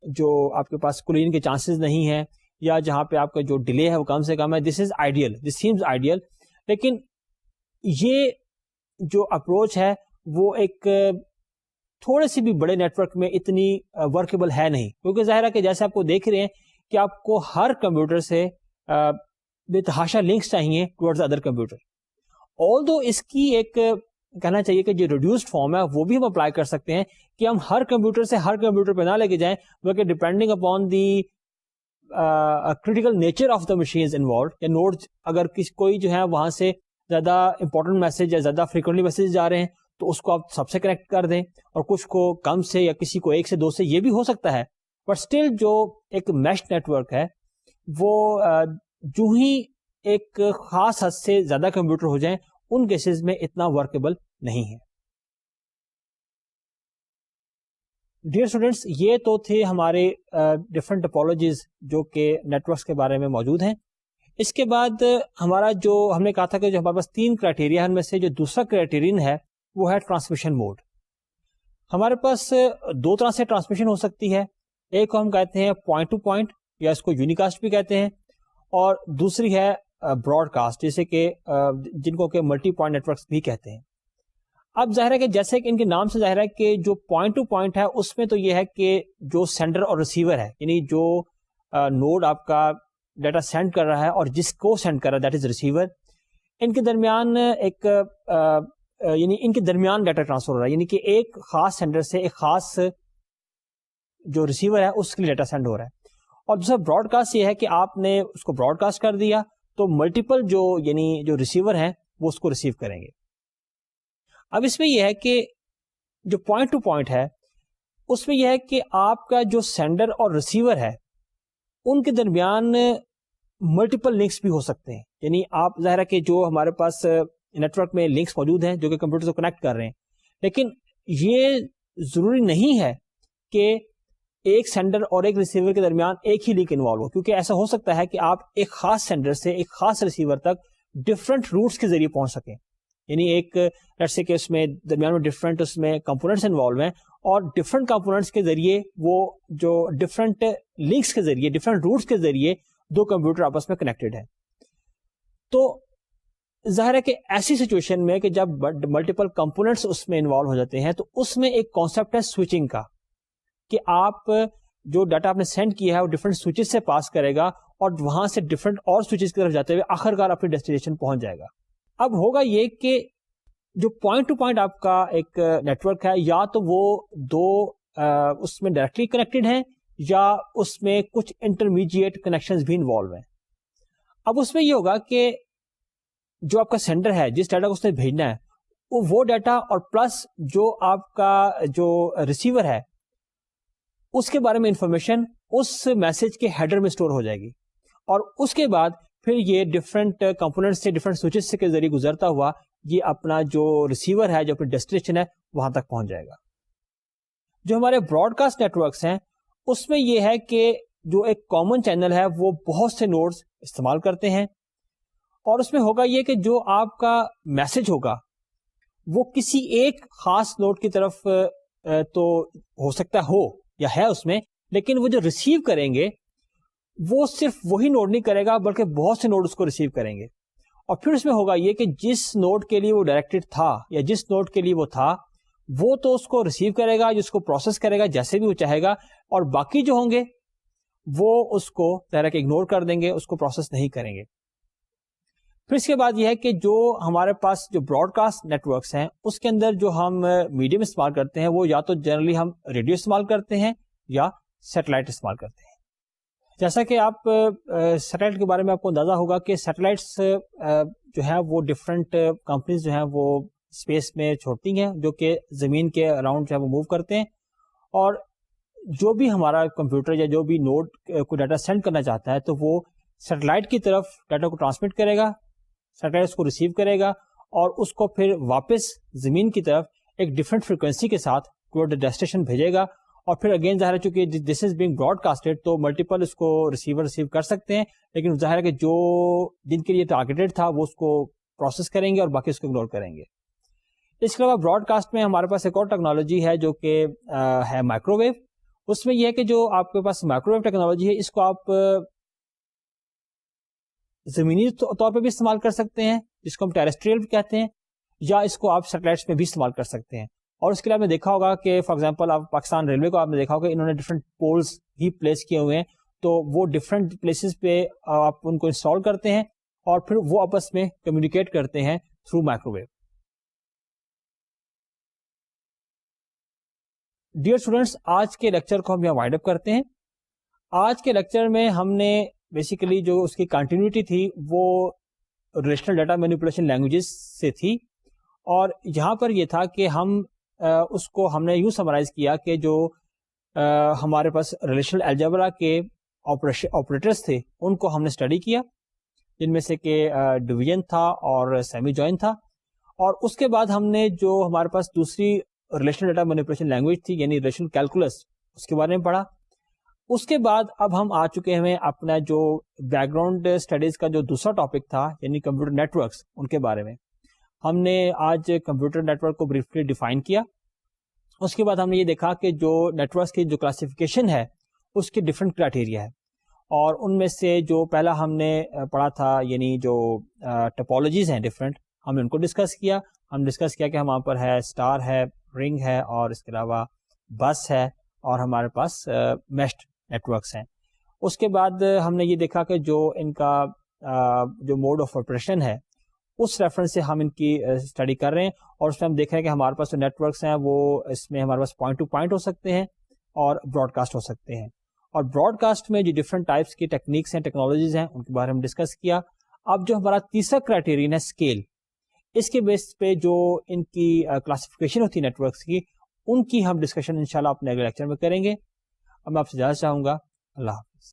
Speaker 1: جو آپ کے پاس کولیجن کے چانسز نہیں ہیں یا جہاں پہ آپ کا جو ڈیلے ہے وہ کم سے کم ہے, this is ideal, this seems ideal. لیکن یہ جو اپروچ ہے وہ ایک تھوڑے سے بھی بڑے نیٹ ورک میں اتنی ورکیبل ہے نہیں, کیونکہ ظاہر ہے کہ جیسے آپ کو دیکھ رہے ہیں کہ آپ کو ہر کمپیوٹر سے بے تحاشا لنکس چاہیے ٹورڈز ادر کمپیوٹر. آلدو اس کی ایک کہنا چاہیے کہ جو ریڈیوسڈ فارم ہے وہ بھی ہم اپلائی کر سکتے ہیں کہ ہم ہر کمپیوٹر سے ہر کمپیوٹر پہ نہ لے کے جائیں, بلکہ depending upon the critical nature of the machines involved یا نوڈ, اگر کوئی جو ہے وہاں سے زیادہ امپورٹنٹ میسج یا زیادہ فریکوینٹلی میسج جا رہے ہیں تو اس کو آپ سب سے کنیکٹ کر دیں, اور کچھ کو کم سے یا کسی کو 1 سے 2 سے, یہ بھی ہو سکتا ہے. بٹ اسٹل جو ایک میشڈ نیٹ ورک ہے وہ جو ہی ایک خاص حد سے زیادہ کمپیوٹر ہو جائیں ان کیسز میں اتنا ورکیبل نہیں ہے. ڈیئر اسٹوڈینٹس, یہ تو تھے ہمارے ڈفرنٹ ٹپولوجیز جو کہ نیٹ ورکس کے بارے میں موجود ہیں. اس کے بعد ہمارا جو ہم نے کہا تھا کہ جو ہمارے پاس 3 کرائٹیریا ہے, ان میں سے جو دوسرا کرائٹیرین ہے وہ ہے ٹرانسمیشن موڈ. ہمارے پاس 2 طرح سے ٹرانسمیشن ہو سکتی ہے. ایک کو ہم کہتے ہیں پوائنٹ ٹو پوائنٹ یا اس کو یونیکاسٹ بھی کہتے ہیں, اور دوسری ہے براڈ کاسٹ جیسے کہ جن کو کہ ملٹی پوائنٹ نیٹورکس بھی کہتے ہیں. اب ظاہر ہے کہ جیسے کہ ان کے نام سے ظاہر ہے کہ جو پوائنٹ ٹو پوائنٹ ہے اس میں تو یہ ہے کہ جو سینڈر اور ریسیور ہے, یعنی جو نوڈ آپ کا ڈیٹا سینڈ کر رہا ہے اور جس کو سینڈ کر رہا ہے دیٹ از ریسیور, ان کے درمیان ایک یعنی ان کے درمیان ڈیٹا ٹرانسفر ہو رہا ہے, یعنی کہ ایک خاص سینڈر سے ایک خاص جو ریسیور ہے اس کے لیے ڈیٹا سینڈ ہو رہا ہے. اور دوسرا براڈ کاسٹ یہ ہے کہ آپ نے اس کو براڈ کاسٹ کر دیا تو ملٹیپل یعنی جو ریسیور ہیں وہ اس کو ریسیو کریں گے. اب اس میں یہ ہے کہ جو پوائنٹ ٹو پوائنٹ ہے اس میں یہ ہے کہ آپ کا جو سینڈر اور ریسیور ہے ان کے درمیان ملٹیپل لنکس بھی ہو سکتے ہیں. یعنی آپ ظاہر ہے کہ جو ہمارے پاس نیٹورک میں لنکس موجود ہیں جو کہ کمپیوٹر سے کنیکٹ کر رہے ہیں, لیکن یہ ضروری نہیں ہے کہ ایک سینڈر اور ایک ریسیور کے درمیان ایک ہی لنک انوالو ہو, کیونکہ ایسا ہو سکتا ہے کہ آپ ایک خاص سینڈر سے ایک خاص ریسیور تک ڈفرنٹ روٹس کے ذریعے پہنچ سکیں. یعنی ایک لیٹس سے کہ اس میں درمیان میں ڈفرنٹ اس میں کمپوننٹس انوالو ہیں, اور ڈفرنٹ کمپوننٹس کے ذریعے وہ جو ڈفرنٹ لنکس کے ذریعے ڈفرنٹ روٹس کے ذریعے 2 کمپیوٹر آپس میں کنیکٹڈ ہیں. تو ظاہر ہے کہ ایسی سچویشن میں کہ جب ملٹیپل کمپوننٹس اس میں انوالو ہو جاتے ہیں تو اس میں ایک کانسیپٹ ہے سوئچنگ کا, کہ آپ جو ڈاٹا آپ نے سینڈ کیا ہے وہ ڈفرنٹ سوئچز سے پاس کرے گا اور وہاں سے ڈفرنٹ اور سوئچز کی طرف جاتے ہوئے آخرکار اپنی ڈیسٹینیشن پہنچ جائے گا. اب ہوگا یہ کہ جو پوائنٹ ٹو پوائنٹ آپ کا ایک نیٹورک ہے یا تو وہ 2 اس میں ڈائریکٹلی کنیکٹڈ ہیں یا اس میں کچھ انٹرمیڈیٹ کنیکشنز بھی انوالو ہیں. اب اس میں یہ ہوگا کہ جو آپ کا سینڈر ہے, جس ڈیٹا کو اس نے بھیجنا ہے, وہ ڈیٹا اور پلس جو آپ کا جو ریسیور ہے اس کے بارے میں انفارمیشن اس میسج کے ہیڈر میں اسٹور ہو جائے گی, اور اس کے بعد پھر یہ ڈفرینٹ کمپوننٹ سے, ڈفرینٹ سوئچز کے ذریعے گزرتا ہوا یہ اپنا جو ریسیور ہے, جو اپنی ڈیسٹینیشن ہے, وہاں تک پہنچ جائے گا. جو ہمارے براڈ کاسٹ نیٹورکس ہیں اس میں یہ ہے کہ جو ایک کامن چینل ہے وہ بہت سے نوڈز استعمال کرتے ہیں, اور اس میں ہوگا یہ کہ جو آپ کا میسج ہوگا وہ کسی ایک خاص نوڈ کی طرف تو ہو سکتا ہو یا ہے اس میں, لیکن وہ جو ریسیو کریں گے وہ صرف وہی نوڈ نہیں کرے گا بلکہ بہت سے نوڈ اس کو ریسیو کریں گے. اور پھر اس میں ہوگا یہ کہ جس نوڈ کے لیے وہ ڈائریکٹڈ تھا یا جس نوڈ کے لیے وہ تھا وہ تو اس کو ریسیو کرے گا, جس کو پروسیس کرے گا جیسے بھی وہ چاہے گا, اور باقی جو ہوں گے وہ اس کو ڈائریکٹ اگنور کر دیں گے, اس کو پروسیس نہیں کریں گے. پھر اس کے بعد یہ ہے کہ جو ہمارے پاس جو براڈ کاسٹ نیٹورکس ہیں اس کے اندر جو ہم میڈیم استعمال کرتے ہیں وہ یا تو جنرلی ہم ریڈیو استعمال کرتے ہیں یا سیٹلائٹ استعمال کرتے ہیں. جیسا کہ آپ سیٹلائٹ کے بارے میں آپ کو اندازہ ہوگا کہ سیٹلائٹس جو ہے وہ ڈفرینٹ کمپنیز جو ہیں وہ اسپیس میں چھوڑتی ہیں جو کہ زمین کے اراؤنڈ جو ہے وہ موو کرتے ہیں, اور جو بھی ہمارا کمپیوٹر یا جو بھی نوڈ کو ڈیٹا سینڈ کرنا چاہتا ہے تو وہ سیٹلائٹ کی طرف ڈیٹا کو ٹرانسمٹ کرے گا, سیٹلائٹ کو ریسیو کرے گا, اور اس کو پھر واپس زمین کی طرف ایک ڈفرینٹ فریکوینسی کے ساتھ ٹوورڈ ڈیسٹینیشن بھیجے گا. اور پھر اگین ظاہر ہے چونکہ دس از بینگ براڈ کاسٹڈ تو ملٹیپل اس کو ریسیور ریسیو کر سکتے ہیں, لیکن ظاہر ہے کہ جو جن کے لیے ٹارگیٹڈ تھا وہ اس کو پروسیس کریں گے اور باقی اس کو اگنور کریں گے. اس کے علاوہ براڈ کاسٹ میں ہمارے پاس ایک اور ٹیکنالوجی ہے جو کہ ہے مائکرو ویو. اس میں یہ ہے کہ جو آپ کے پاس مائکرو ویو ٹیکنالوجی ہے اس کو آپ زمینی طور پہ بھی استعمال کر سکتے ہیں جس کو ہم ٹیریسٹریل کہتے ہیں, یا اس کو آپ سیٹلائٹس میں بھی استعمال کر سکتے ہیں. اور اس کے علاوہ دیکھا ہوگا کہ فار ایگزامپل آپ پاکستان ریلوے کو آپ نے دیکھا ہوگا انہوں نے ڈفرینٹ پولز ہی پلیس کیے ہوئے ہیں, تو وہ ڈفرینٹ پلیسز پہ آپ ان کو انسٹال کرتے ہیں اور پھر وہ آپس میں کمیونیکیٹ کرتے ہیں through microwave. Dear students, آج کے لیکچر کو ہم یہاں وائنڈ اپ کرتے ہیں. آج کے لیکچر میں ہم نے بیسیکلی جو اس کی کنٹینیوٹی تھی وہ ریلیشنل ڈیٹا مینیپولیشن لینگویجز سے تھی, اور یہاں پر یہ تھا کہ ہم اس کو ہم نے یوں سمرائز کیا کہ جو ہمارے پاس ریلیشنل الجبرا کے آپریٹرس تھے ان کو ہم نے اسٹڈی کیا, جن میں سے کہ ڈویژن تھا اور سیمی جوائن تھا. اور اس کے بعد ہم نے جو ہمارے پاس دوسری ریلیشنل ڈیٹا مینیپولیشن لینگویج تھی یعنی ریلیشنل کیلکولس, اس کے بارے میں پڑھا. اس کے بعد اب ہم آ چکے ہیں اپنا جو بیک گراؤنڈ اسٹڈیز کا جو دوسرا ٹاپک تھا یعنی کمپیوٹر نیٹورکس, ان کے بارے میں. ہم نے آج کمپیوٹر نیٹورک کو بریفلی ڈیفائن کیا. اس کے بعد ہم نے یہ دیکھا کہ جو نیٹورکس کی جو کلاسیفیکیشن ہے اس کی ڈفرینٹ کرائٹیریا ہے, اور ان میں سے جو پہلا ہم نے پڑھا تھا یعنی جو ٹپالوجیز ہیں ڈفرینٹ, ہم نے ان کو ڈسکس کیا. ہم ڈسکس کیا کہ ہمارے پر ہے اسٹار ہے, رنگ ہے, اور اس کے علاوہ بس ہے, اور ہمارے پاس میشڈ نیٹورکس ہیں. اس کے بعد ہم نے یہ دیکھا کہ جو ان کا جو موڈ آف آپریشن ہے اس ریفرنس سے ہم ان کی اسٹڈی کر رہے ہیں, اور اس میں ہم دیکھ رہے ہیں کہ ہمارے پاس جو نیٹورکس ہیں وہ اس میں ہمارے پاس پوائنٹ ٹو پوائنٹ ہو سکتے ہیں اور براڈ کاسٹ ہو سکتے ہیں. اور براڈ کاسٹ میں جو ڈفرینٹ ٹائپس کی ٹیکنیکس ہیں, ٹیکنالوجیز ہیں, ان کے بارے میں ہم ڈسکس کیا. اب جو ہمارا تیسرا کرائٹیرین ہے اسکیل, اس کے بیس پہ جو ان کی کلاسیفیکیشن ہوتی ہے نیٹورکس کی, ان کی ہم ڈسکشن انشاءاللہ اپنے اگلے لیکچر میں کریں گے. اب میں آپ سے اجازت چاہوں گا. اللہ حافظ.